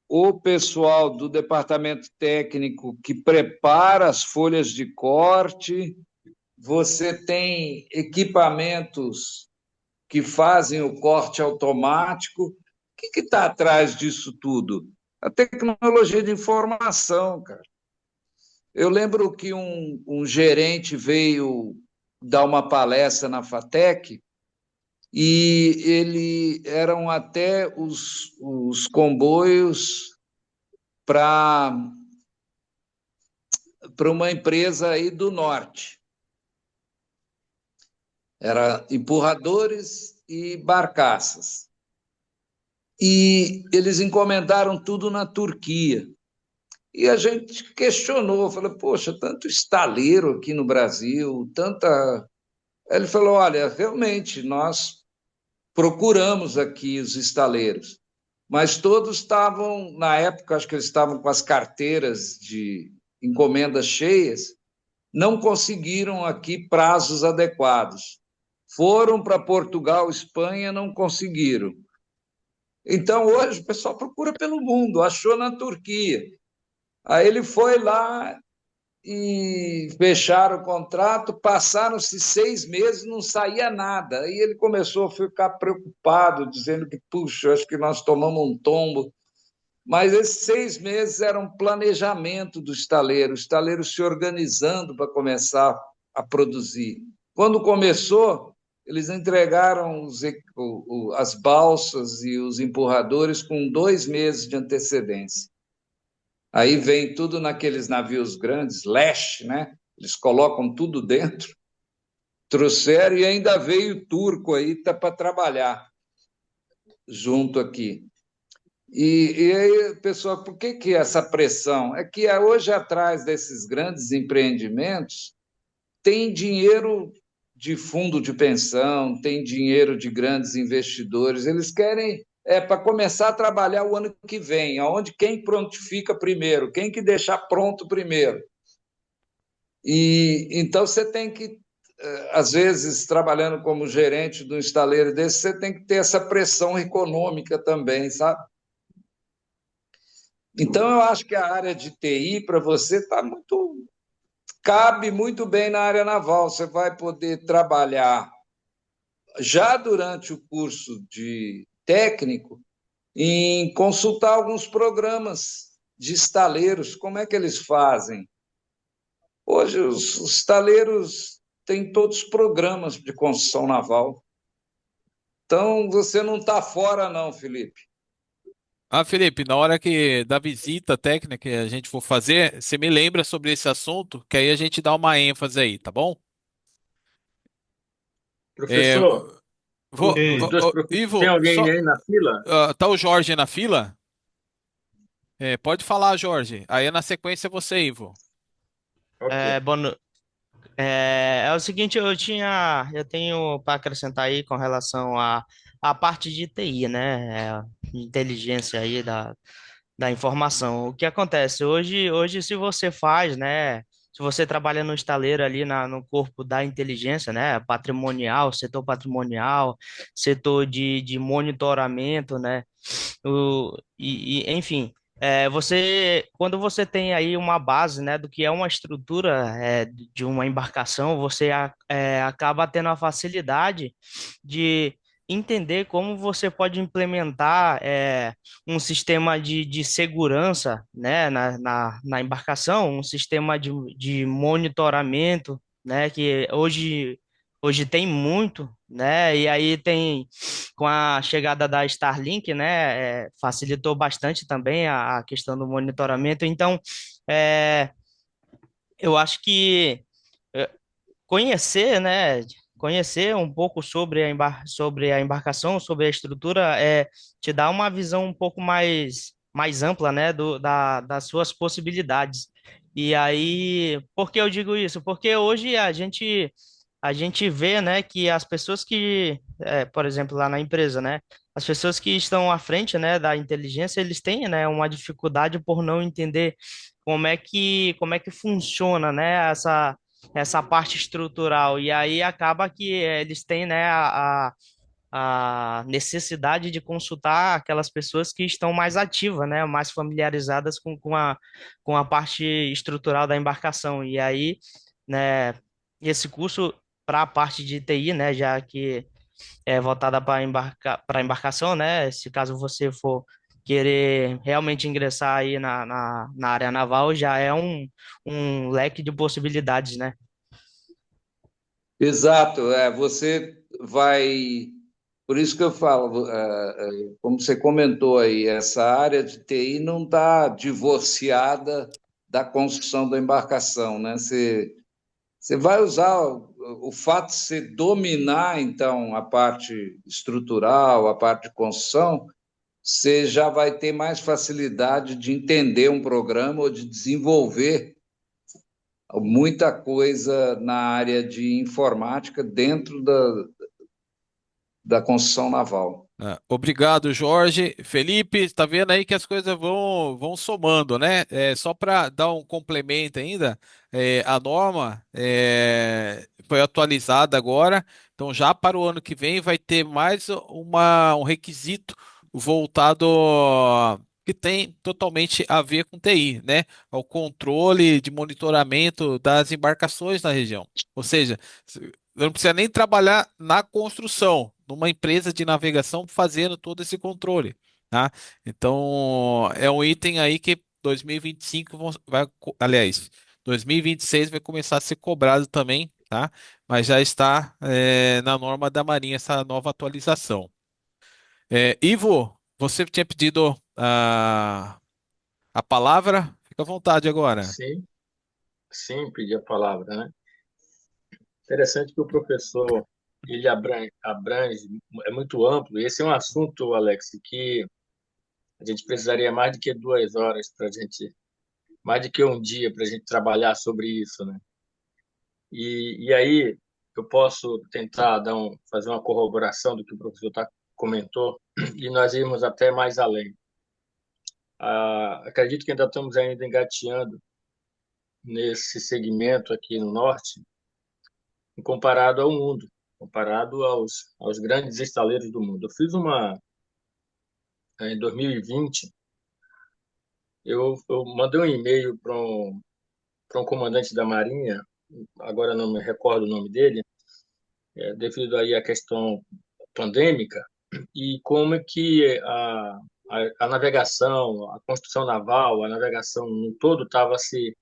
o pessoal do departamento técnico que prepara as folhas de corte, você tem equipamentos que fazem o corte automático. O que está atrás disso tudo? A tecnologia de informação, cara. Eu lembro que um gerente veio dar uma palestra na FATEC e eram até os comboios para uma empresa aí do norte. Era empurradores e barcaças. E eles encomendaram tudo na Turquia. E a gente questionou, falou, poxa, tanto estaleiro aqui no Brasil, tanta. Ele falou, olha, realmente, nós procuramos aqui os estaleiros, mas todos estavam, na época, acho que eles estavam com as carteiras de encomendas cheias, não conseguiram aqui prazos adequados. Foram para Portugal, Espanha, não conseguiram. Então, hoje, o pessoal procura pelo mundo, achou na Turquia. Aí ele foi lá e fecharam o contrato, passaram-se 6 meses, não saía nada. Aí ele começou a ficar preocupado, dizendo que, puxa, acho que nós tomamos um tombo. Mas esses 6 meses eram um planejamento do estaleiro, o estaleiro se organizando para começar a produzir. Quando começou, eles entregaram as balsas e os empurradores com 2 meses de antecedência. Aí vem tudo naqueles navios grandes, leste, né? Eles colocam tudo dentro, trouxeram e ainda veio turco aí tá para trabalhar junto aqui. E aí, pessoal, por que essa pressão? É que hoje, atrás desses grandes empreendimentos, tem dinheiro de fundo de pensão, tem dinheiro de grandes investidores, eles querem para começar a trabalhar o ano que vem, aonde quem prontifica primeiro, quem que deixar pronto primeiro. E então você tem que, às vezes, trabalhando como gerente de um estaleiro desse, você tem que ter essa pressão econômica também, sabe? Então, eu acho que a área de TI para você está muito, cabe muito bem na área naval. Você vai poder trabalhar já durante o curso de técnico em consultar alguns programas de estaleiros, como é que eles fazem. Hoje, os estaleiros têm todos os programas de construção naval. Então, você não está fora, não, Felipe. Ah, Felipe, na hora que da visita técnica que a gente for fazer, você me lembra sobre esse assunto, que aí a gente dá uma ênfase aí, tá bom? É, Professor, os dois professores. Tem Ivo, alguém aí na fila? tá o Jorge na fila? Pode falar, Jorge. Aí na sequência você, Ivo. Ok. É, é o seguinte, eu tenho para acrescentar aí com relação à parte de TI, né? Inteligência aí da informação. O que acontece? Hoje, se você faz, né? Se você trabalha no estaleiro ali no corpo da inteligência, né? Patrimonial, setor de monitoramento, né? Enfim, quando você tem aí uma base, né, do que é uma estrutura de uma embarcação, você acaba tendo a facilidade de entender como você pode implementar um sistema de segurança, né, na embarcação, um sistema de monitoramento, né, que hoje tem muito, né, e aí tem com a chegada da Starlink, né, facilitou bastante também a questão do monitoramento. Então, é, eu acho que é, conhecer, né, conhecer um pouco sobre a embarcação, sobre a estrutura, te dá uma visão um pouco mais ampla, né, das suas possibilidades. E aí, por que eu digo isso? Porque hoje a gente vê, né, que as pessoas por exemplo, lá na empresa, né, as pessoas que estão à frente, né, da inteligência, eles têm, né, uma dificuldade por não entender como é que funciona, né, essa parte estrutural. E aí acaba que eles têm, né, a necessidade de consultar aquelas pessoas que estão mais ativas, né, mais familiarizadas com a parte estrutural da embarcação. E aí, né, esse curso para a parte de TI, né, já que é voltada para embarcação, né, se caso você for querer realmente ingressar aí na área naval, já é um leque de possibilidades, né? Exato, você vai. Por isso que eu falo, como você comentou aí, essa área de TI não está divorciada da construção da embarcação, né? Você vai usar o fato de você dominar, então, a parte estrutural, a parte de construção, você já vai ter mais facilidade de entender um programa ou de desenvolver muita coisa na área de informática dentro da construção naval. Obrigado, Jorge. Felipe, tá vendo aí que as coisas vão somando, né? Só para dar um complemento ainda, a norma foi atualizada agora, então já para o ano que vem vai ter mais um requisito voltado que tem totalmente a ver com TI, né? Ao controle de monitoramento das embarcações na região. Ou seja, não precisa nem trabalhar na construção, numa empresa de navegação fazendo todo esse controle, tá? Então, é um item aí que 2025 aliás, 2026 vai começar a ser cobrado também, tá? Mas já está na norma da Marinha essa nova atualização. Ivo, você tinha pedido a palavra? Fica à vontade agora. Sim, sim, pedi a palavra, né? Interessante que o professor ele abrange, é muito amplo. Esse é um assunto, Alex, que a gente precisaria mais do que 2 horas para a gente, mais do que um dia para a gente trabalhar sobre isso, né? E aí eu posso tentar fazer uma corroboração do que o professor está comentou, e nós irmos até mais além. Acredito que ainda estamos ainda engateando nesse segmento aqui no norte, comparado ao mundo, comparado aos grandes estaleiros do mundo. Eu fiz em 2020, eu mandei um e-mail para um comandante da Marinha, agora não me recordo o nome dele, devido aí à questão pandêmica, e como é que a navegação, a construção naval, a navegação no todo estava se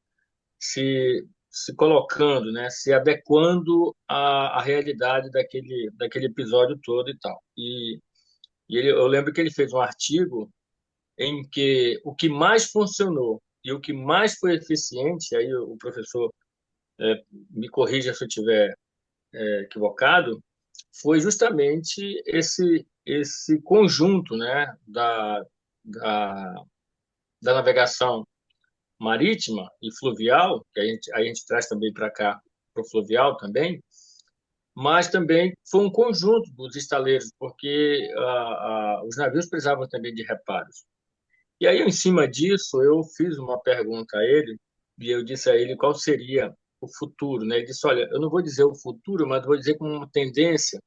colocando, né, se adequando à realidade daquele episódio todo e tal. Eu lembro que ele fez um artigo em que o que mais funcionou e o que mais foi eficiente, aí o professor me corrija se eu estiver equivocado, foi justamente esse conjunto, né, da, da navegação marítima e fluvial, que a gente traz também para cá, para o fluvial também, mas também foi um conjunto dos estaleiros, porque os navios precisavam também de reparos. E aí, em cima disso, eu fiz uma pergunta a ele, e eu disse a ele qual seria o futuro, né? Ele disse, olha, eu não vou dizer o futuro, mas vou dizer como uma tendência.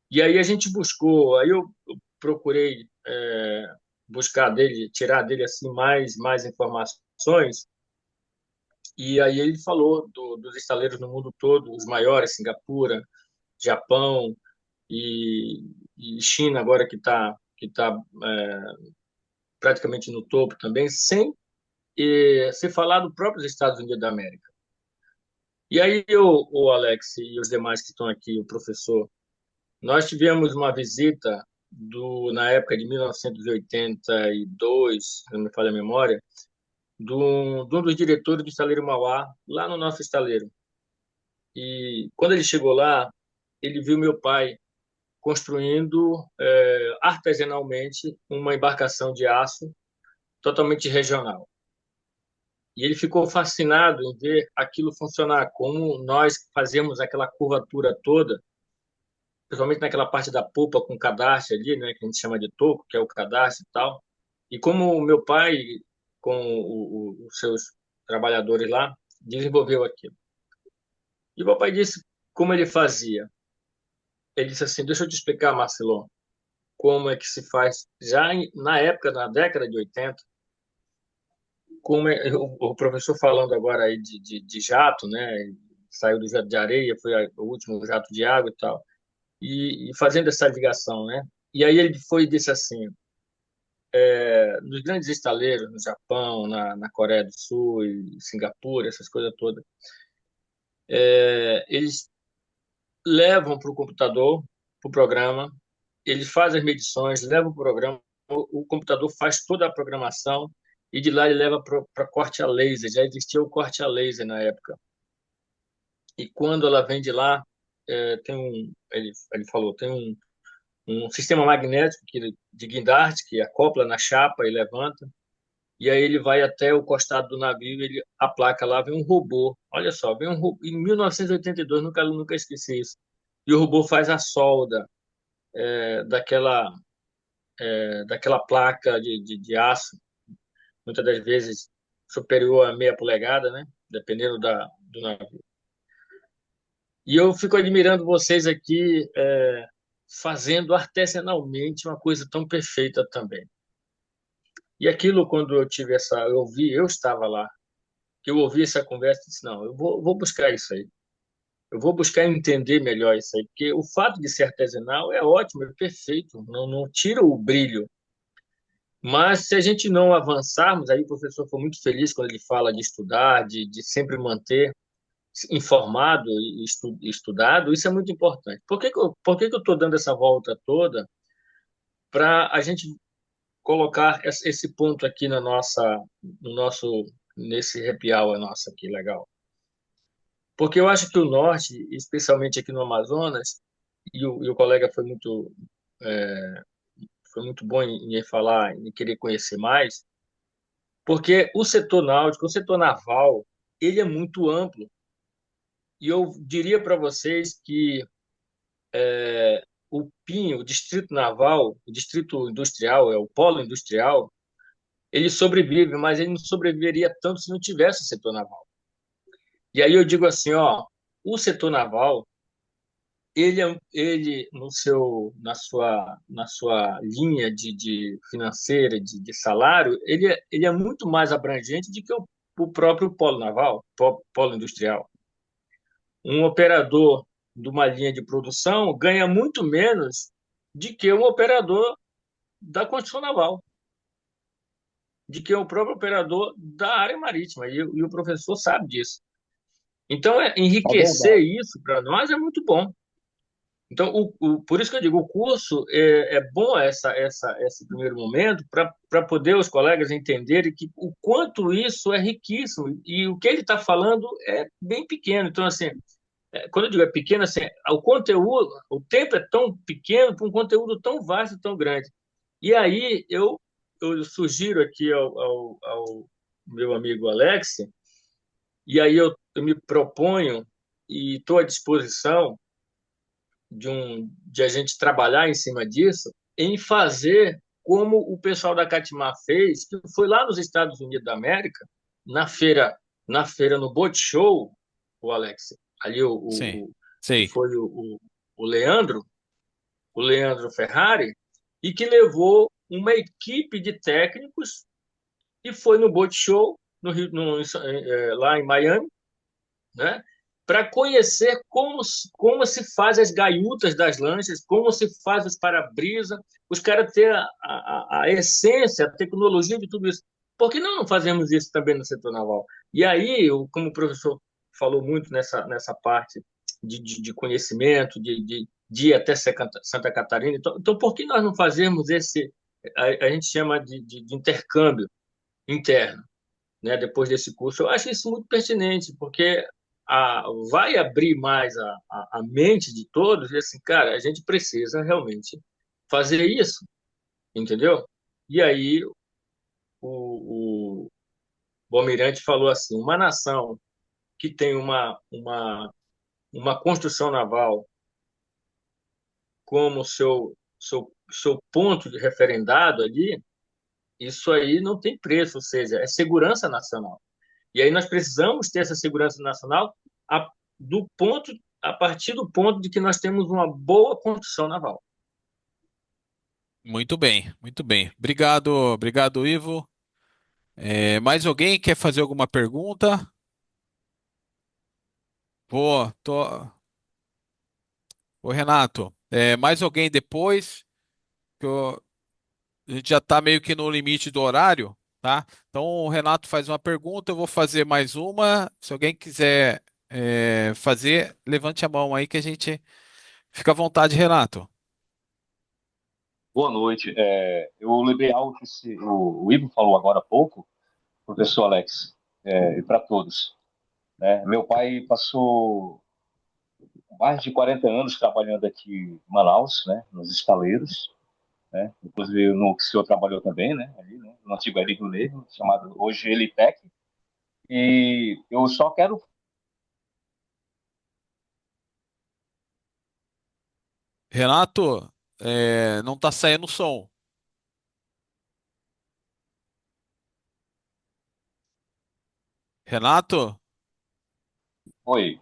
E aí a gente buscou, aí eu procurei buscar dele, tirar dele assim mais informações, e aí ele falou dos estaleiros no mundo todo, os maiores, Singapura, Japão e China agora que tá praticamente no topo também, sem se falar do próprios Estados Unidos da América. E aí o Alex e os demais que estão aqui, o professor, nós tivemos uma visita na época de 1982, se não me falha a memória, de um dos diretores do estaleiro Mauá, lá no nosso estaleiro. E quando ele chegou lá, ele viu meu pai construindo artesanalmente uma embarcação de aço totalmente regional. E ele ficou fascinado em ver aquilo funcionar, como nós fazemos aquela curvatura toda, principalmente naquela parte da polpa com cadastro ali, né, que a gente chama de toco, que é o cadastro e tal. E como o meu pai, com os seus trabalhadores lá, desenvolveu aquilo. E o meu pai disse como ele fazia. Ele disse assim, deixa eu te explicar, Marcelon, como é que se faz, já na época, na década de 80, como o professor falando agora aí de jato, né? Saiu do jato de areia, foi o último jato de água e tal, e fazendo essa ligação, né? E aí ele foi e disse assim, nos grandes estaleiros, no Japão, na Coreia do Sul, e Singapura, essas coisas todas, eles levam para o computador, para o programa, eles fazem as medições, levam para o programa, o computador faz toda a programação e de lá ele leva para corte a laser. Já existia o corte a laser na época. E quando ela vem de lá, ele falou, tem um sistema magnético de guindaste que acopla na chapa e levanta. E aí ele vai até o costado do navio, a placa lá, vem um robô. Olha só, vem um robô, em 1982, nunca esqueci isso. E o robô faz a solda daquela placa de aço, muitas das vezes superior a meia polegada, né? Dependendo do navio. E eu fico admirando vocês aqui fazendo artesanalmente uma coisa tão perfeita também. E aquilo, quando eu estava lá, que eu ouvi essa conversa, disse, não, eu vou buscar isso aí. Eu vou buscar entender melhor isso aí, porque o fato de ser artesanal é ótimo, é perfeito, não tira o brilho. Mas se a gente não avançarmos, aí o professor foi muito feliz quando ele fala de estudar, de sempre manter informado e estudado, isso é muito importante. Por que eu estou dando essa volta toda? Para a gente colocar esse ponto aqui nesse happy hour nosso aqui, legal. Porque eu acho que o norte, especialmente aqui no Amazonas, e o colega foi muito bom em falar, em querer conhecer mais, porque o setor náutico, o setor naval, ele é muito amplo. E eu diria para vocês que o PIN, o Distrito Naval, o Distrito Industrial, é o Polo Industrial, ele sobrevive, mas ele não sobreviveria tanto se não tivesse o setor naval. E aí eu digo assim, ó, o setor naval, ele no seu, na sua linha de financeira, de salário, ele é muito mais abrangente do que o próprio polo naval, polo industrial. Um operador de uma linha de produção ganha muito menos de que um operador da construção naval, de que o próprio operador da área marítima, e o professor sabe disso. Então, É enriquecer verdade. isso para nós é muito bom. Então, por isso que eu digo, o curso é bom esse primeiro momento para poder os colegas entenderem que o quanto isso é riquíssimo e o que ele está falando é bem pequeno. Então, assim, quando eu digo é pequeno, assim, o conteúdo, o tempo é tão pequeno para um conteúdo tão vasto, tão grande. E aí eu sugiro aqui ao meu amigo Alex, e aí eu me proponho e estou à disposição de a gente trabalhar em cima disso, em fazer como o pessoal da Catimar fez, que foi lá nos Estados Unidos da América, na feira, no Boat Show, o Alex, ali Sim, sei. foi o o Leandro Ferrari, e que levou uma equipe de técnicos e foi no Boat Show, lá em Miami, né? Para conhecer como se faz as gaiutas das lanchas, como se faz os para-brisa, os caras ter a essência, a tecnologia de tudo isso. Por que não fazemos isso também no setor naval? E aí, como o professor falou muito nessa parte de conhecimento, de ir até Santa Catarina, então por que nós não fazemos a gente chama de intercâmbio interno, né, depois desse curso? Eu acho isso muito pertinente, porque vai abrir mais a mente de todos e assim, cara, a gente precisa realmente fazer isso, entendeu? E aí o Almirante falou assim, uma nação que tem uma construção naval como seu ponto de referendado ali, isso aí não tem preço, ou seja, é segurança nacional. E aí nós precisamos ter essa segurança nacional a, a partir do ponto de que nós temos uma boa construção naval. Muito bem, muito bem. Obrigado, obrigado, Ivo. Mais alguém quer fazer alguma pergunta? Pô, Ô, Renato, mais alguém depois? Que a gente já está meio que no limite do horário, tá? Então o Renato faz uma pergunta, eu vou fazer mais uma. Se alguém quiser fazer, levante a mão aí que a gente fica à vontade, Renato. Boa noite. Eu lembrei algo que o Ivo falou agora há pouco, professor Alex, e para todos, né? Meu pai passou mais de 40 anos trabalhando aqui em Manaus, né, nos estaleiros, né? Depois veio no que o senhor trabalhou também, né, ali, né, no antigo Rio Negro, chamado hoje Elitec. E eu só quero. Renato, não está saindo som. Renato, Oi.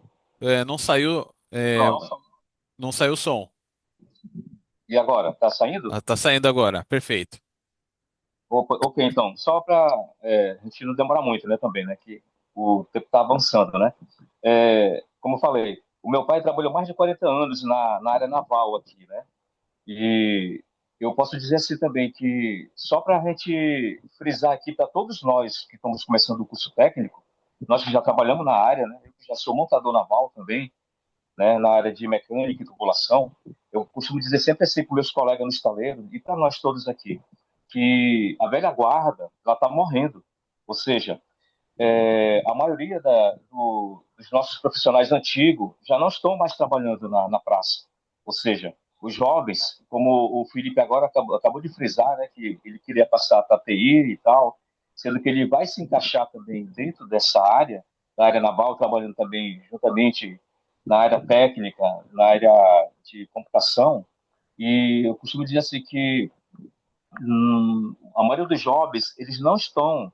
não saiu, Pronto. não saiu som. E agora? Tá saindo? Ah, tá saindo agora, perfeito. Opa, ok, então, só para a gente não demorar muito, né, também, né, que o tempo está avançando, né? Como eu falei, o meu pai trabalhou mais de 40 anos na área naval aqui, né? E eu posso dizer assim também que, só para a gente frisar aqui para todos nós que estamos começando o curso técnico, nós que já trabalhamos na área, né? Eu que já sou montador naval também, né? Na área de mecânica e tubulação, eu costumo dizer sempre assim para meus colegas no estaleiro e para nós todos aqui, que a velha guarda, ela está morrendo. Ou seja, a maioria dos nossos profissionais antigos já não estão mais trabalhando na praça. Ou seja, os jovens, como o Felipe agora acabou de frisar, né, que ele queria passar para TI e tal, sendo que ele vai se encaixar também dentro dessa área, da área naval, trabalhando também juntamente na área técnica, na área de computação. E eu costumo dizer assim que a maioria dos jovens, eles não estão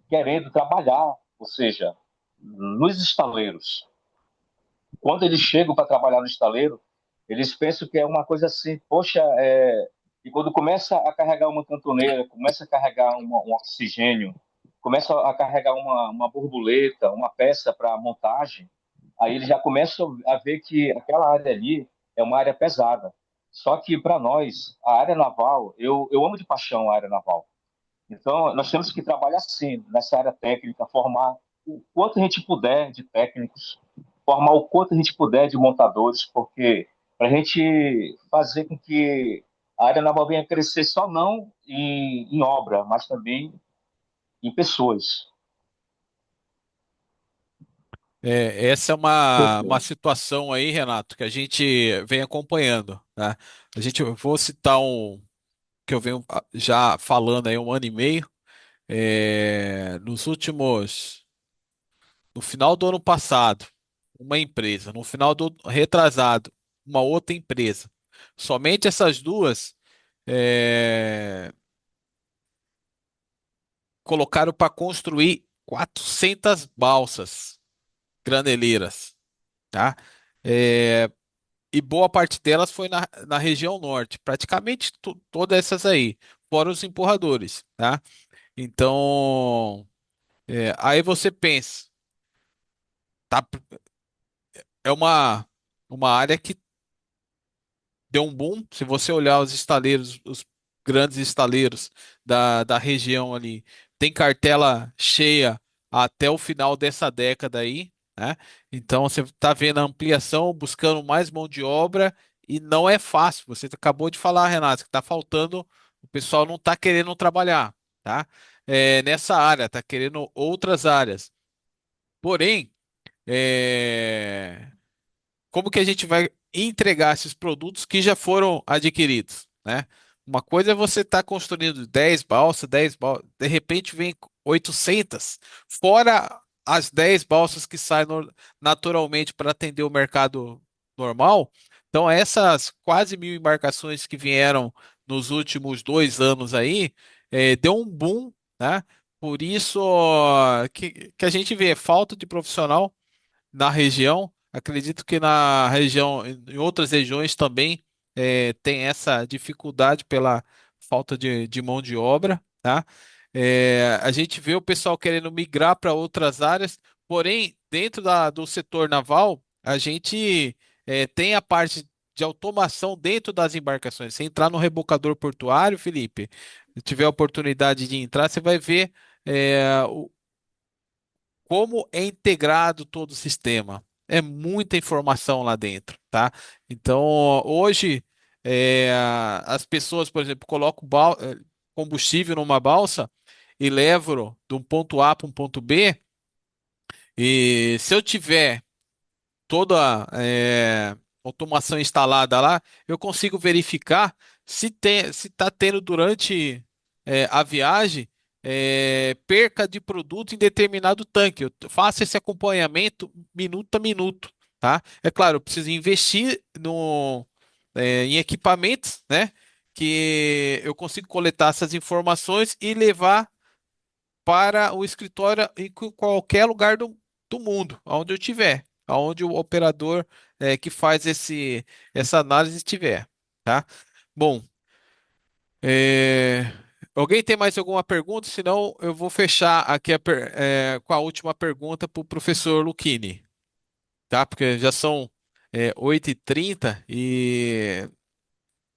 querendo trabalhar, ou seja, nos estaleiros. Quando eles chegam para trabalhar no estaleiro, eles pensam que é uma coisa assim, poxa, e quando começa a carregar uma cantoneira, começa a carregar um oxigênio, começa a carregar uma borboleta, uma peça para montagem, aí eles já começam a ver que aquela área ali é uma área pesada. Só que para nós, a área naval, eu amo de paixão a área naval. Então, nós temos que trabalhar sim nessa área técnica, formar o quanto a gente puder de técnicos, formar o quanto a gente puder de montadores, porque para a gente fazer com que a área naval venha crescer só não em obra, mas também em pessoas. Essa é uma situação aí, Renato, que a gente vem acompanhando, tá? Eu vou citar um que eu venho já falando aí 1 ano e meio. No final do ano passado, uma empresa, no final do retrasado, uma outra empresa. Somente essas duas é, colocaram para construir 400 balsas graneleiras, tá? É, e boa parte delas foi na região norte, praticamente todas essas aí, fora os empurradores, tá? Então, aí você pensa, tá, é uma área que deu um boom. Se você olhar os estaleiros, os grandes estaleiros da região ali, tem cartela cheia até o final dessa década aí, né? Então você está vendo a ampliação, buscando mais mão de obra e não é fácil. Você acabou de falar, Renato, que está faltando, o pessoal não está querendo trabalhar, tá? Nessa área, está querendo outras áreas. Porém, é, como que a gente vai entregar esses produtos que já foram adquiridos, né? Uma coisa é você estar construindo 10 balsas, de repente vem 800, fora as 10 balsas que saem naturalmente para atender o mercado normal. Então, essas quase 1.000 embarcações que vieram nos últimos 2 anos aí, deu um boom, né? Por isso ó, que a gente vê falta de profissional na região. Acredito que na região, em outras regiões também tem essa dificuldade pela falta de mão de obra, tá? A gente vê o pessoal querendo migrar para outras áreas, porém, dentro do setor naval, a gente tem a parte de automação dentro das embarcações. Se entrar no rebocador portuário, Felipe, se tiver a oportunidade de entrar, você vai ver é, como é integrado todo o sistema. É muita informação lá dentro, tá? Então, hoje, é, as pessoas, por exemplo, colocam combustível numa balsa e levam de um ponto A para um ponto B, e se eu tiver toda automação instalada lá, eu consigo verificar se está tendo durante a viagem perca de produto em determinado tanque. Eu faço esse acompanhamento minuto a minuto, tá? É claro, eu preciso investir em equipamentos, né? Que eu consigo coletar essas informações e levar para o escritório em qualquer lugar do mundo, onde eu estiver, aonde o operador que faz essa análise estiver, tá? Bom, é, alguém tem mais alguma pergunta? Senão eu vou fechar aqui com a última pergunta para o professor Lucchini, tá? Porque já são 8h30 e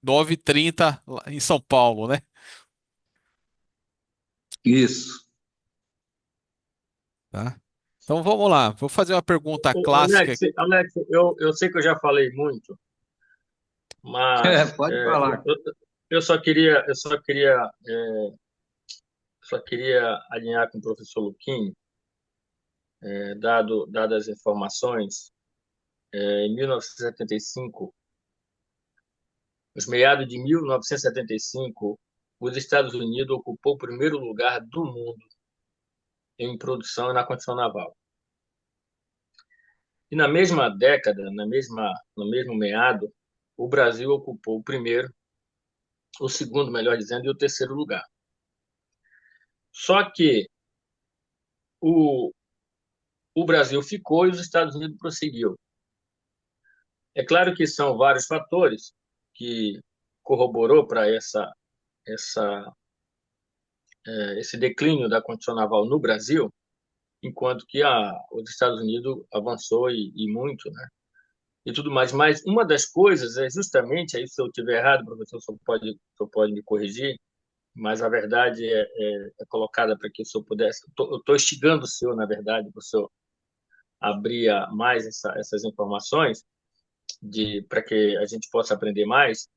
9h30 lá em São Paulo, né? Isso. Tá? Então vamos lá, vou fazer uma pergunta clássica. Alex, eu sei que eu já falei muito, mas Pode falar. só queria alinhar com o professor Luquim, dadas as informações, em 1975, nos meados de 1975, os Estados Unidos ocupou o primeiro lugar do mundo em produção e na construção naval. E na mesma década, no mesmo meado, o Brasil ocupou o primeiro, o segundo, melhor dizendo, e o terceiro lugar. Só que o, o Brasil ficou e os Estados Unidos prosseguiu. É claro que são vários fatores que corroborou para essa, esse declínio da construção naval no Brasil, enquanto que os Estados Unidos avançou e muito, né? E tudo mais. Mas uma das coisas é justamente, aí se eu estiver errado, professor, só pode me corrigir, mas a verdade é colocada para que o senhor pudesse. Eu estou instigando o senhor, na verdade, para o senhor abrir mais essas informações para que a gente possa aprender mais,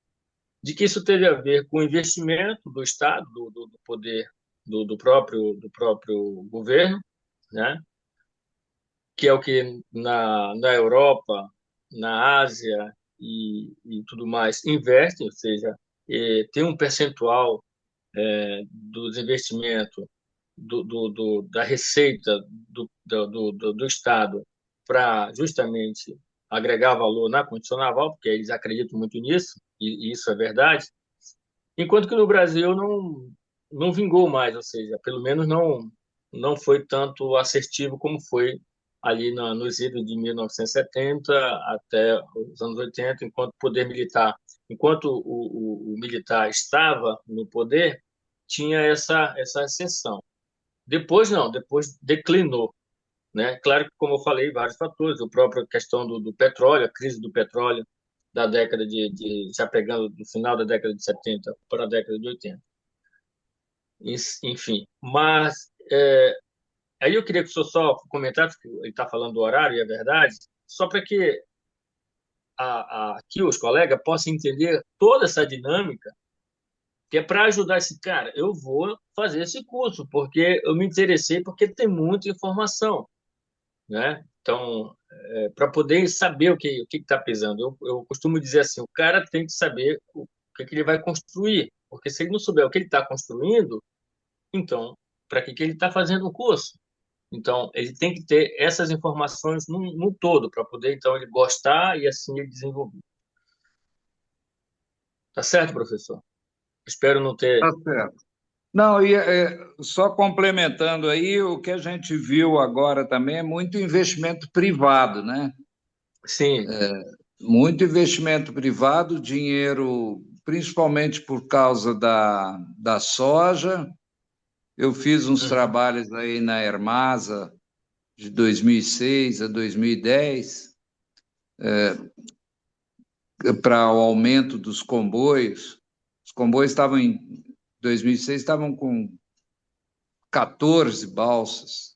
de que isso teve a ver com o investimento do Estado, do poder do próprio governo, né? Que é o que na Europa, na Ásia e tudo mais investe, ou seja, tem um percentual dos investimentos da receita do Estado para justamente agregar valor na construção naval, porque eles acreditam muito nisso, e isso é verdade, enquanto que no Brasil não vingou mais, ou seja, pelo menos não foi tanto assertivo como foi ali nos idos de 1970 até os anos 80, enquanto o poder militar, enquanto o militar estava no poder, tinha essa ascensão. Depois não, depois declinou, né? Claro que, como eu falei, vários fatores, a própria questão do petróleo, a crise do petróleo da década já pegando do final da década de 70 para a década de 80. Enfim, mas aí eu queria que o senhor só comentasse, que ele está falando do horário, e é verdade, só para que aqui os colegas possam entender toda essa dinâmica, que é para ajudar esse cara. Eu vou fazer esse curso, porque eu me interessei, porque tem muita informação, né? Então, para poder saber o que está pesando, eu costumo dizer assim: o cara tem que saber o que ele vai construir, porque se ele não souber o que ele está construindo, então, para que ele está fazendo o curso? Então, ele tem que ter essas informações no todo, para poder, então, ele gostar e assim ele desenvolver. Tá certo, professor? Espero não ter. Tá certo. Não, só complementando aí, o que a gente viu agora também é muito investimento privado, né? Sim. Muito investimento privado, dinheiro, principalmente por causa da soja. Eu fiz uns trabalhos aí na Hermasa, de 2006 a 2010, para o aumento dos comboios. Os comboios estavam em 2006 estavam com 14 balsas.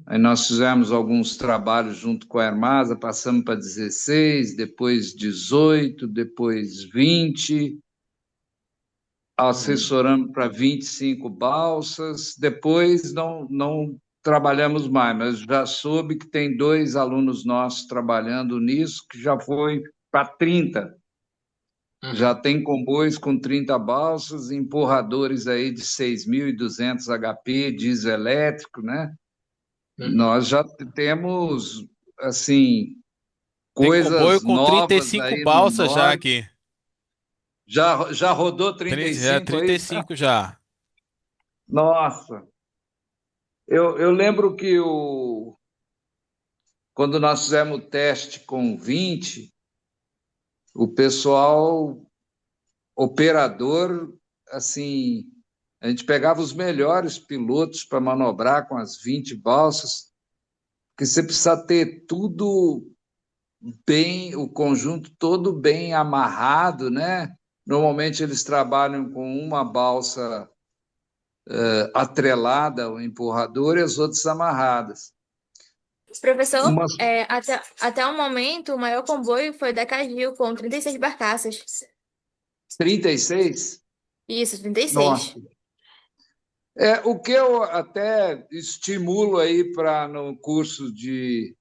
Aí nós fizemos alguns trabalhos junto com a Hermasa, passamos para 16, depois 18, depois 20, assessoramos para 25 balsas, depois não trabalhamos mais, mas já soube que tem 2 alunos nossos trabalhando nisso, que já foi para 30. Já tem comboios com 30 balsas, empurradores aí de 6.200 HP, diesel elétrico, né? Nós já temos, assim, Tem comboio coisas com novas 35 aí no balsas já norte. aqui. Já rodou 30, 35 aí? 35 já. Nossa! Eu lembro que quando nós fizemos o teste com 20, o pessoal, operador, assim, a gente pegava os melhores pilotos para manobrar com as 20 balsas, porque você precisa ter tudo bem, o conjunto todo bem amarrado, né? Normalmente eles trabalham com uma balsa atrelada ao empurrador e as outras amarradas. Professor, Umas até o momento, o maior comboio foi da Cargill, com 36 barcaças. 36? Isso, 36. Nossa. O que eu até estimulo aí para no curso de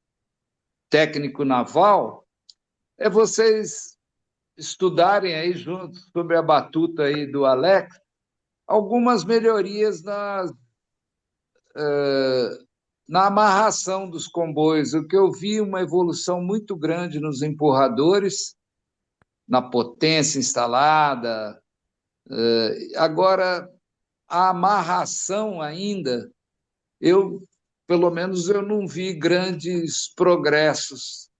técnico naval é vocês estudarem aí junto sobre a batuta aí do Alex algumas melhorias na amarração dos comboios. O que eu vi uma evolução muito grande nos empurradores na potência instalada. Agora, a amarração ainda, pelo menos eu não vi grandes progressos.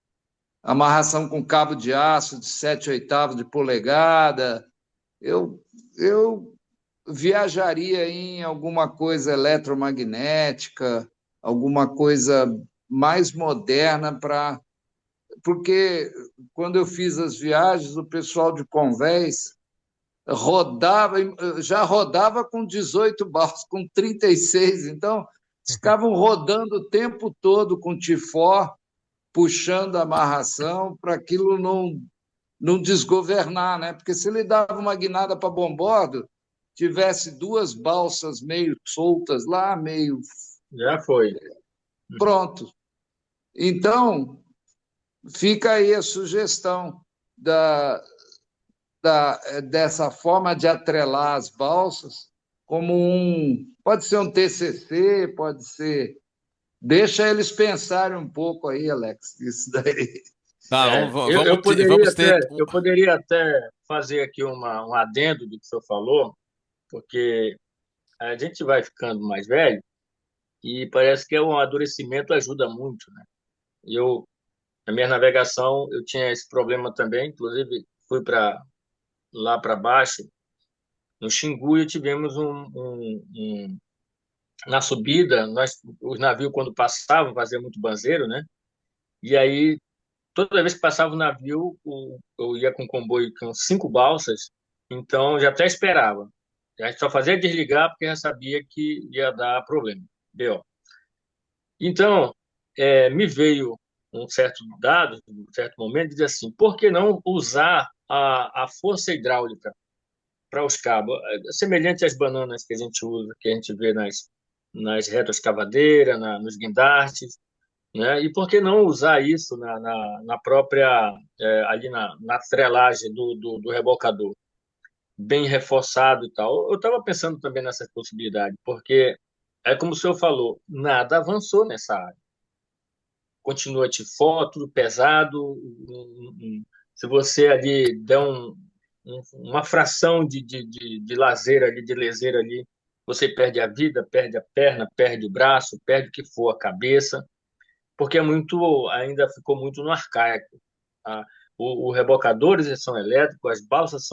Amarração com cabo de aço de 7/8 de polegada. Eu viajaria em alguma coisa eletromagnética, alguma coisa mais moderna porque quando eu fiz as viagens, o pessoal de Convés já rodava com 18 balsas, com 36, então ficavam rodando o tempo todo com tifó, puxando a amarração para aquilo não desgovernar, né? Porque se ele dava uma guinada para bombordo, tivesse duas balsas meio soltas lá, meio Já foi. pronto. Então, fica aí a sugestão dessa forma de atrelar as balsas como pode ser um TCC, pode ser. Deixa eles pensarem um pouco aí, Alex, isso daí. Tá, Eu, vamos eu poderia vamos ter. até, eu poderia até fazer aqui um adendo do que o senhor falou, porque a gente vai ficando mais velho e parece que o amadurecimento ajuda muito, né? Na minha navegação, eu tinha esse problema também, inclusive fui lá para baixo, no Xingu, e tivemos na subida, os navios, quando passavam, faziam muito banzeiro, né? E aí, toda vez que passava o navio, eu ia com um comboio com 5 balsas, então eu já até esperava. A gente só fazia desligar porque já sabia que ia dar problema. BO. Então, me veio um certo dado, um certo momento, de dizer assim, por que não usar a força hidráulica para os cabos? Semelhante às bananas que a gente usa, que a gente vê nas retroescavadeiras, nos guindastes, né? E por que não usar isso na própria, ali na trelagem do rebocador, bem reforçado e tal? Eu estava pensando também nessa possibilidade, porque é como o senhor falou, nada avançou nessa área. Continua tifó, tudo pesado. Se você ali der uma fração de lazer ali, de leseira ali, você perde a vida, perde a perna, perde o braço, perde o que for, a cabeça, porque ainda ficou muito no arcaico. Tá? Os rebocadores eles são elétricos, as balsas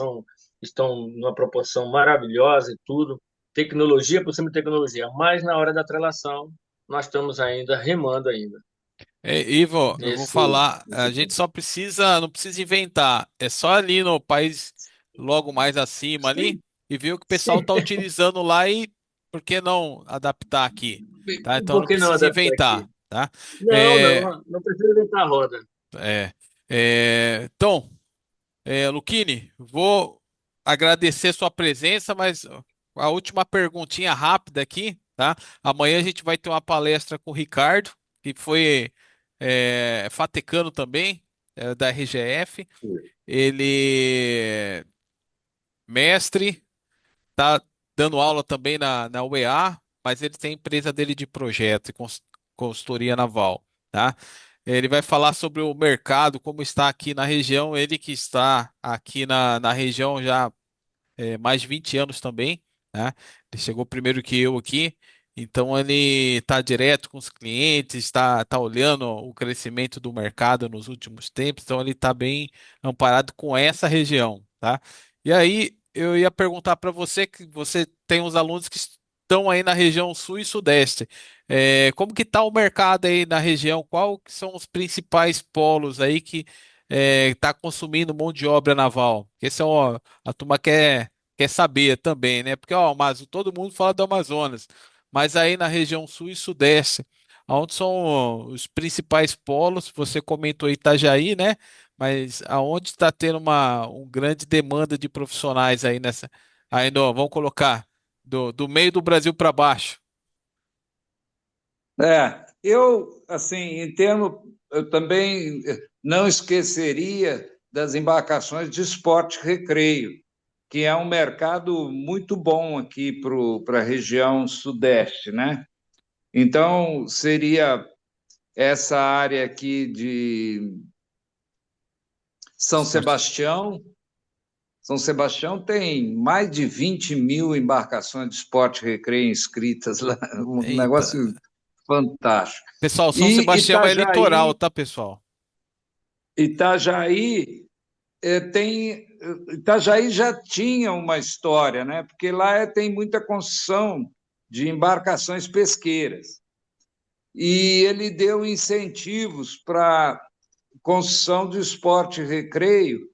estão numa proporção maravilhosa e tudo, tecnologia por cima de tecnologia, mas na hora da trelação nós estamos ainda remando ainda. Ivo, eu vou Nesse, falar, a nesse gente ponto. só não precisa inventar, é só ali no país logo mais acima ali Sim, e ver o que o pessoal sim. está utilizando lá e por que não adaptar aqui, tá? Então Por não que não precisa adaptar aqui? inventar, tá? Não, É, não, não precisa inventar a roda. é, então, Luquini, vou agradecer sua presença, mas a última perguntinha rápida aqui, tá? Amanhã a gente vai ter uma palestra com o Ricardo, que foi fatecano também, da RGF. Ele é mestre, tá dando aula também na UEA, mas ele tem a empresa dele de projeto e consultoria naval, tá? Ele vai falar sobre o mercado, como está aqui na região. Ele que está aqui na região já mais de 20 anos também, né? Ele chegou primeiro que eu aqui, então ele está direto com os clientes, está olhando o crescimento do mercado nos últimos tempos, então ele está bem amparado com essa região, tá? E aí eu ia perguntar para você que você tem uns alunos que estão aí na região sul e sudeste. Como que está o mercado aí na região? Qual que são os principais polos aí que está consumindo mão de obra naval? Esse é a turma quer saber também, né? Porque ó, mas todo mundo fala do Amazonas, mas aí na região sul e sudeste, onde são os principais polos, você comentou Itajaí, né? Mas aonde está tendo uma grande demanda de profissionais aí vamos colocar do meio do Brasil para baixo. Assim, eu também não esqueceria das embarcações de esporte e recreio, que é um mercado muito bom aqui para a região sudeste, né? Então, seria essa área aqui São Esporte. Sebastião. São Sebastião tem mais de 20 mil embarcações de esporte e recreio inscritas lá, um Eita. negócio fantástico. Pessoal, São E Sebastião é litoral, tá, pessoal? Itajaí Itajaí já tinha uma história, né? Porque lá tem muita construção de embarcações pesqueiras. E ele deu incentivos para construção de esporte e recreio.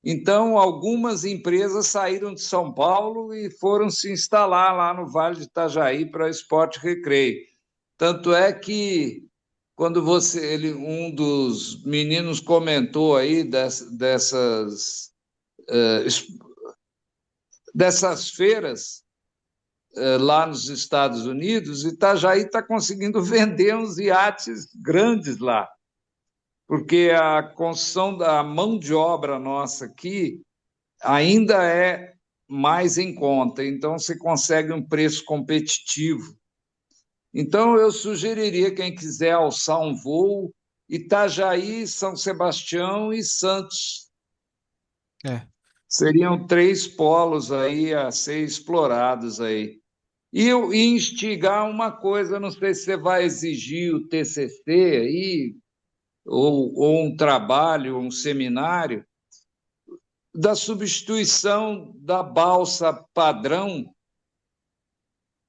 Então, algumas empresas saíram de São Paulo e foram se instalar lá no Vale de Itajaí para esporte e recreio. Tanto é que quando um dos meninos comentou aí dessas feiras lá nos Estados Unidos, Itajaí está conseguindo vender uns iates grandes lá, porque a construção da mão de obra nossa aqui ainda é mais em conta, então você consegue um preço competitivo. Então, eu sugeriria, quem quiser alçar um voo, Itajaí, São Sebastião e Santos. É. Seriam 3 polos aí a ser explorados aí. E instigar uma coisa, não sei se você vai exigir o TCC aí, ou um trabalho, um seminário, da substituição da balsa padrão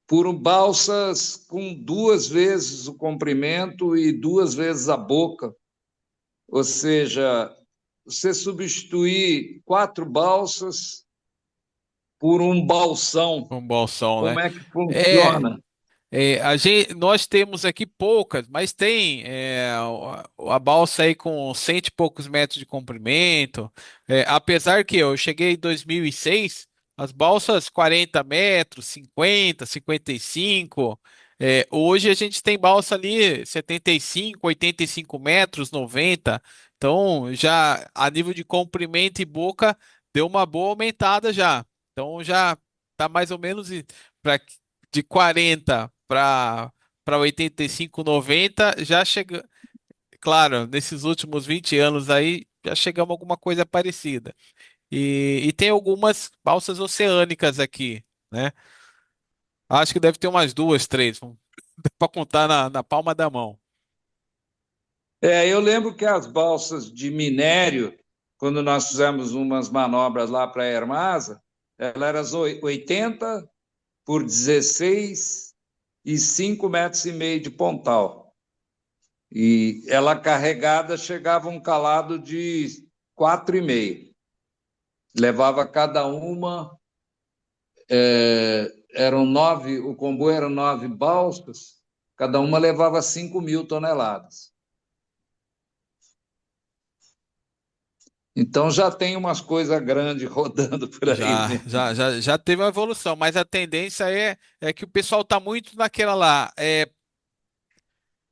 por balsas com 2 vezes o comprimento e 2 vezes a boca. Ou seja, você substituir 4 balsas por um balsão. Um balsão, né? Como é que É, funciona? nós temos aqui poucas, mas tem a balsa aí com cento e poucos metros de comprimento. Apesar que eu cheguei em 2006, as balsas 40 metros, 50, 55. Hoje a gente tem balsa ali 75, 85 metros, 90. Então já a nível de comprimento e boca deu uma boa aumentada já. Então já tá mais ou menos para de 40 para 85, 90, já chega, claro, nesses últimos 20 anos aí já chegamos a alguma coisa parecida. E tem algumas balsas oceânicas aqui, né? Acho que deve ter umas duas, três, para contar na palma da mão. Eu lembro que as balsas de minério, quando nós fizemos umas manobras lá para a Hermasa, elas eram 80 por 16 e 5,5 metros de pontal. E ela carregada chegava a um calado de 4,5. Levava cada uma, eram 9, o comboio eram 9 balsas, cada uma levava 5.000 toneladas. Então já tem umas coisas grandes rodando por aí Já, mesmo. já teve uma evolução, mas a tendência é que o pessoal tá muito naquela lá.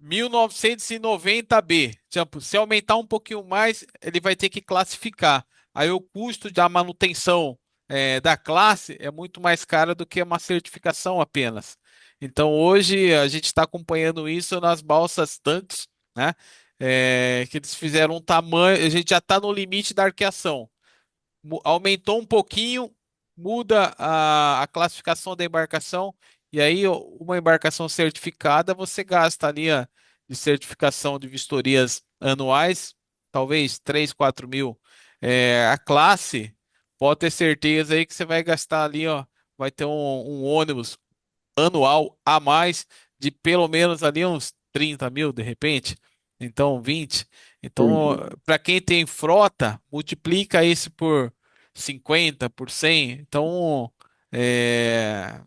1990B. Tipo, se aumentar um pouquinho mais, ele vai ter que classificar. Aí o custo da manutenção da classe é muito mais caro do que uma certificação apenas. Então hoje a gente está acompanhando isso nas balsas tanques, né? Que eles fizeram um tamanho, a gente já está no limite da arqueação. Aumentou um pouquinho, muda a classificação da embarcação, e aí uma embarcação certificada você gasta ali de certificação de vistorias anuais, talvez 3, 4 mil. A classe, pode ter certeza aí que você vai gastar ali, ó, vai ter um ônibus anual a mais de pelo menos ali uns 30 mil de repente. Então, 20. Então, para quem tem frota, multiplica isso por 50, por 100. Então, é,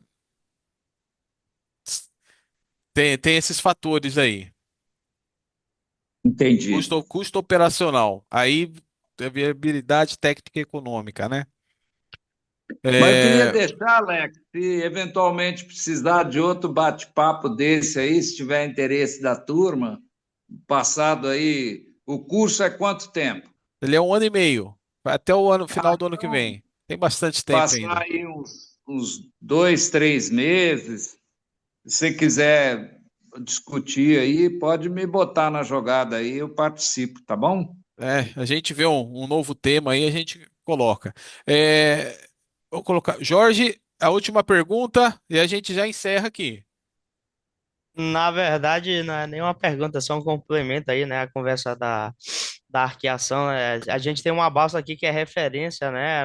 tem esses fatores aí. Entendi. Custo operacional. Aí, a viabilidade técnica e econômica, né? Mas eu queria É, deixar, Alex, se eventualmente precisar de outro bate-papo desse aí, se tiver interesse da turma, passado aí, o curso é quanto tempo? ele é um ano e meio. Vai até final do ano que vem. Tem bastante tempo Passar ainda. aí uns 2, 3 meses. Se você quiser discutir aí, pode me botar na jogada aí, eu participo, tá bom? A gente vê um novo tema aí, a gente coloca. É, vou colocar. Jorge, a última pergunta e a gente já encerra aqui. Na verdade, não é nenhuma pergunta, é só um complemento aí, né? A conversa da arqueação. A gente tem uma balsa aqui que é referência, né?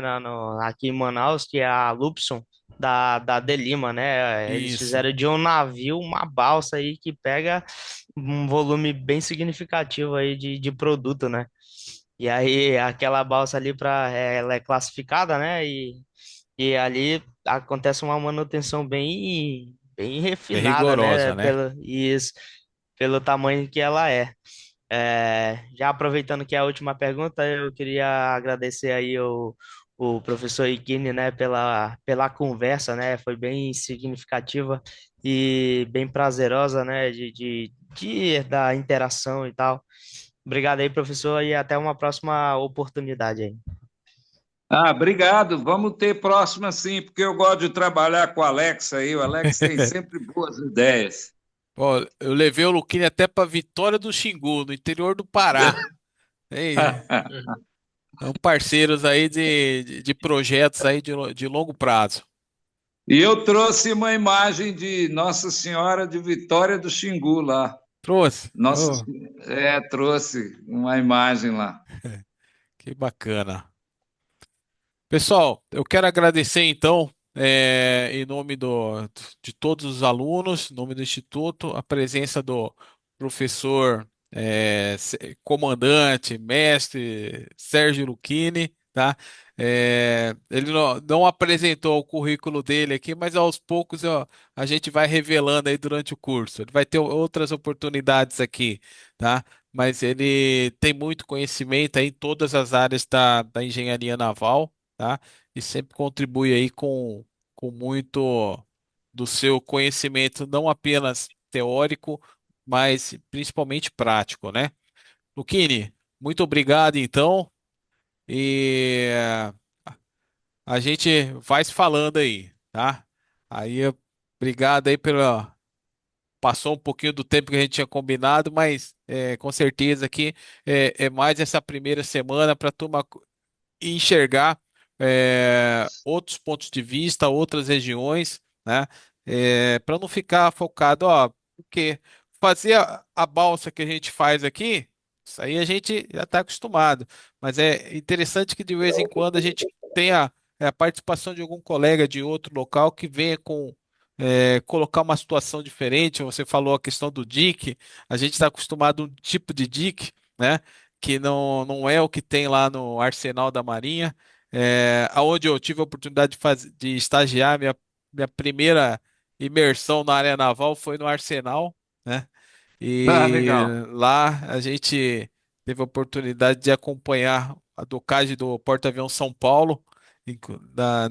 Aqui em Manaus, que é a Lupson, da Delima, né? Eles Isso. fizeram de um navio uma balsa aí que pega um volume bem significativo aí de produto, né? E aí, aquela balsa ali, ela é classificada, né? E ali acontece uma manutenção bem Bem refinada, né? rigorosa, né? Pelo tamanho que ela é. Já aproveitando que é a última pergunta, eu queria agradecer aí o professor Ikine, né, pela conversa, né? Foi bem significativa e bem prazerosa, né? Da interação e tal. Obrigado aí, professor, e até uma próxima oportunidade aí. Ah, obrigado. Vamos ter próxima sim, porque eu gosto de trabalhar com o Alex aí. O Alex tem sempre boas ideias. Ó, eu levei o Luquinha até para Vitória do Xingu, no interior do Pará. Ei, são parceiros aí de projetos aí de longo prazo. E eu trouxe uma imagem de Nossa Senhora de Vitória do Xingu lá. Trouxe? Nossa, Oh, trouxe uma imagem lá. que bacana. Pessoal, eu quero agradecer então, em nome de todos os alunos, em nome do Instituto, a presença do professor, comandante, mestre Sérgio Lucchini, tá? Ele não apresentou o currículo dele aqui, mas aos poucos a gente vai revelando aí durante o curso. Ele vai ter outras oportunidades aqui, tá? Mas ele tem muito conhecimento aí em todas as áreas da engenharia naval, tá? E sempre contribui aí com muito do seu conhecimento, não apenas teórico, mas principalmente prático, né? Luquini, muito obrigado então, e a gente vai se falando aí, tá? Aí, obrigado aí pela. Passou um pouquinho do tempo que a gente tinha combinado, mas com certeza aqui é mais essa primeira semana para a turma e enxergar outros pontos de vista, outras regiões, né? Para não ficar focado, ó, porque fazer a balsa que a gente faz aqui, isso aí a gente já está acostumado, mas é interessante que de vez em quando a gente tenha a participação de algum colega de outro local que venha colocar uma situação diferente. Você falou a questão do dique, a gente está acostumado a um tipo de dique, né? Que não é o que tem lá no Arsenal da Marinha, aonde eu tive a oportunidade de estagiar, minha primeira imersão na área naval foi no Arsenal, né? Ah, E legal. lá a gente teve a oportunidade de acompanhar a docagem do Porta-Avião São Paulo,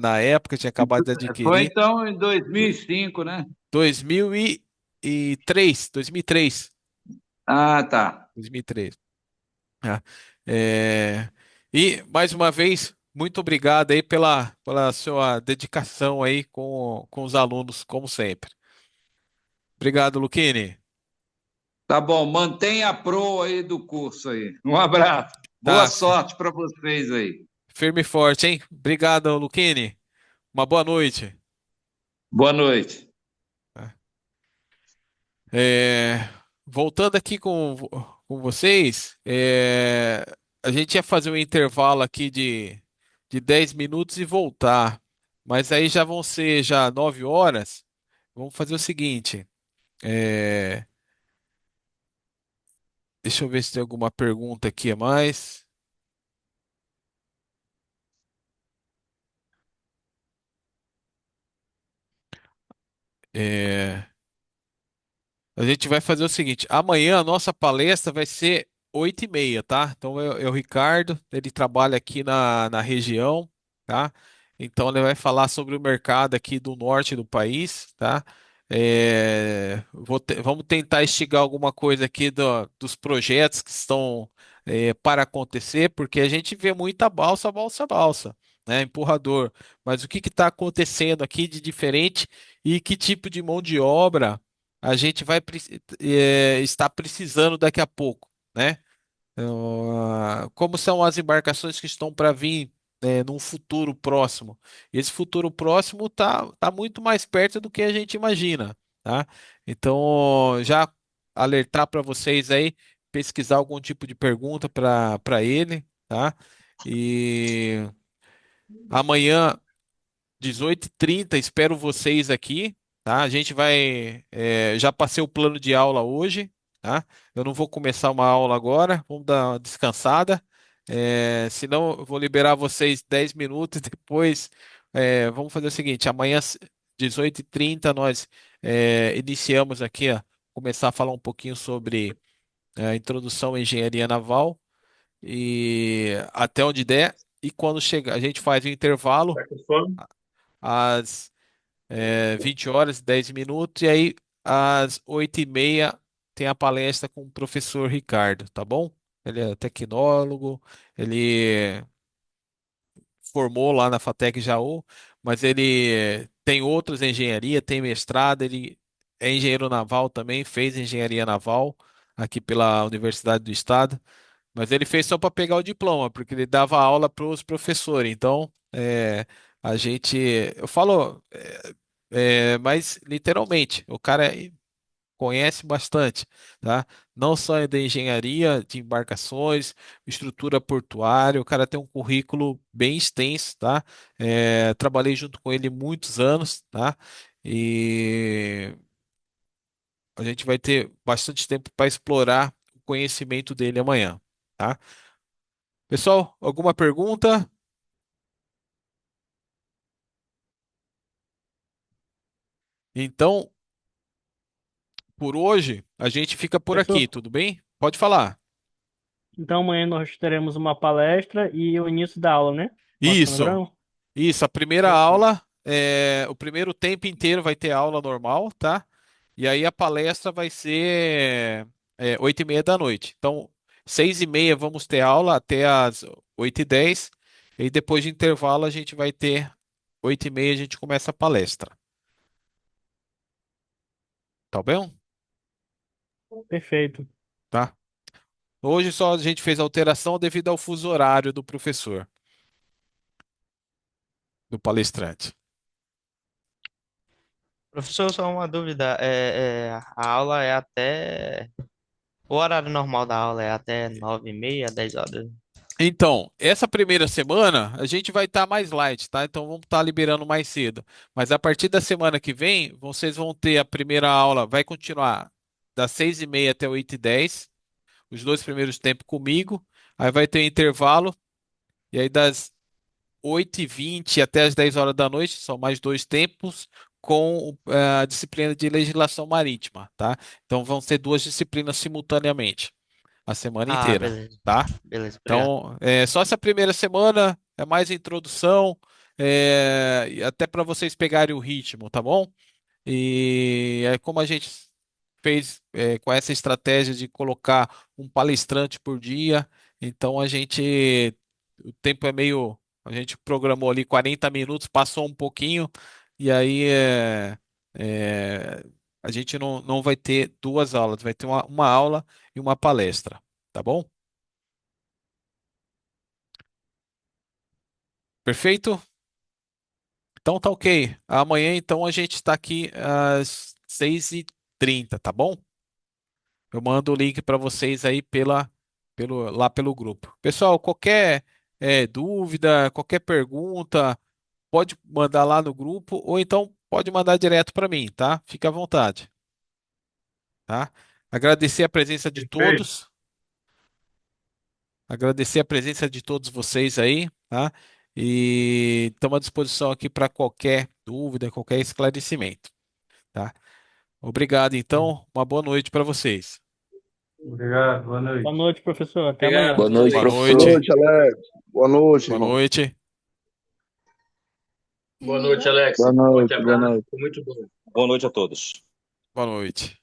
na época, tinha acabado de Foi adquirir, então em 2005, né? 2003, 2003, Ah, tá. 2003. Né? É, e mais uma vez, muito obrigado aí pela sua dedicação aí com os alunos, como sempre. Obrigado, Luquini. Tá bom, mantenha a proa aí do curso aí. Um abraço. Boa Tá, sorte para vocês aí. firme e forte, hein? Obrigado, Luquini. Uma boa noite. Boa noite. É, voltando aqui com vocês, a gente ia fazer um intervalo aqui de 10 minutos e voltar, mas aí já vão ser já 9 horas. Vamos fazer o seguinte. é, Deixa eu ver se tem alguma pergunta aqui a mais. É, A gente vai fazer o seguinte: amanhã a nossa palestra vai ser 8h30, tá? Então é o Ricardo, ele trabalha aqui na região, tá? Então ele vai falar sobre o mercado aqui do norte do país, tá? Vamos tentar instigar alguma coisa aqui dos projetos que estão para acontecer, porque a gente vê muita balsa, balsa, balsa, né? Empurrador. Mas o que está acontecendo aqui de diferente e que tipo de mão de obra a gente vai estar precisando daqui a pouco, né? como são as embarcações que estão para vir, num futuro próximo. E esse futuro próximo tá muito mais perto do que a gente imagina, tá? Então, já alertar para vocês aí, pesquisar algum tipo de pergunta para ele, tá? E amanhã 18h30, espero vocês aqui, tá? A gente vai. Já passei o plano de aula hoje, tá? Eu não vou começar uma aula agora, vamos dar uma descansada. Senão, eu vou liberar vocês 10 minutos e depois. Vamos fazer o seguinte: amanhã, 18h30, nós iniciamos aqui, ó, começar a falar um pouquinho sobre a introdução à engenharia naval e até onde der. E quando chegar, a gente faz o intervalo Tá com fome? às 20 horas e 10 minutos, e aí às 8h30 tem a palestra com o professor Ricardo, tá bom? Ele é tecnólogo, ele formou lá na FATEC Jaú, mas ele tem outras engenharia, tem mestrado, ele é engenheiro naval também, fez engenharia naval aqui pela Universidade do Estado, mas ele fez só para pegar o diploma, porque ele dava aula para os professores. Então, a gente, eu falo, mas literalmente, o cara conhece bastante, tá? Não só de engenharia, de embarcações, estrutura portuária, o cara tem um currículo bem extenso, tá? Trabalhei junto com ele muitos anos, tá? E a gente vai ter bastante tempo para explorar o conhecimento dele amanhã, tá? Pessoal, alguma pergunta? Então, por hoje, a gente fica por aqui, Professor, tudo bem? Pode falar. então amanhã nós teremos uma palestra e o início da aula, né? Com o Isso, cronograma? isso. A primeira Perfeito. aula, o primeiro tempo inteiro vai ter aula normal, tá? E aí a palestra vai ser 8h30 da noite. Então, 6h30 vamos ter aula até as 8h10. E depois de intervalo a gente vai ter 8h30 a gente começa a palestra. Tá bem? Perfeito. Tá? Hoje só a gente fez alteração devido ao fuso horário do professor, do palestrante. Professor, só uma dúvida. A aula é até. O horário normal da aula é até 9h30, 10 horas. Então, essa primeira semana a gente vai estar mais light, tá? Então vamos estar liberando mais cedo. Mas a partir da semana que vem, vocês vão ter a primeira aula, vai continuar das 6h30 até 8h10, os dois primeiros tempos comigo. Aí vai ter um intervalo, e aí das 8h20 até as 10 horas da noite, são mais dois tempos, com a disciplina de legislação marítima, tá? Então vão ser duas disciplinas simultaneamente, a semana Ah, inteira, beleza. tá? Beleza, obrigado. Então, só essa primeira semana é mais introdução, e até para vocês pegarem o ritmo, tá bom? E é como a gente fez com essa estratégia de colocar um palestrante por dia, então o tempo é meio, a gente programou ali 40 minutos, passou um pouquinho, e aí é, a gente não vai ter duas aulas, vai ter uma aula e uma palestra, tá bom? Perfeito? Então tá ok. Amanhã então a gente está aqui às 6h30, tá bom? Eu mando o link para vocês aí lá pelo grupo. Pessoal, qualquer dúvida, qualquer pergunta, pode mandar lá no grupo ou então pode mandar direto para mim, tá? Fica à vontade, tá? Agradecer a presença de Perfeito. todos, agradecer a presença de todos vocês aí, tá? E estamos à disposição aqui para qualquer dúvida, qualquer esclarecimento, tá? Obrigado, então. Uma boa noite para vocês. Obrigado, boa Boa noite. noite, professor. Até Obrigado, amanhã. Boa boa noite, Boa noite. Boa professor. noite. noite, Alex. Boa noite, Boa irmão. noite. Boa noite, Alex. Boa Forte noite, boa abraço. noite. Foi muito bom. Boa noite a todos. Boa noite.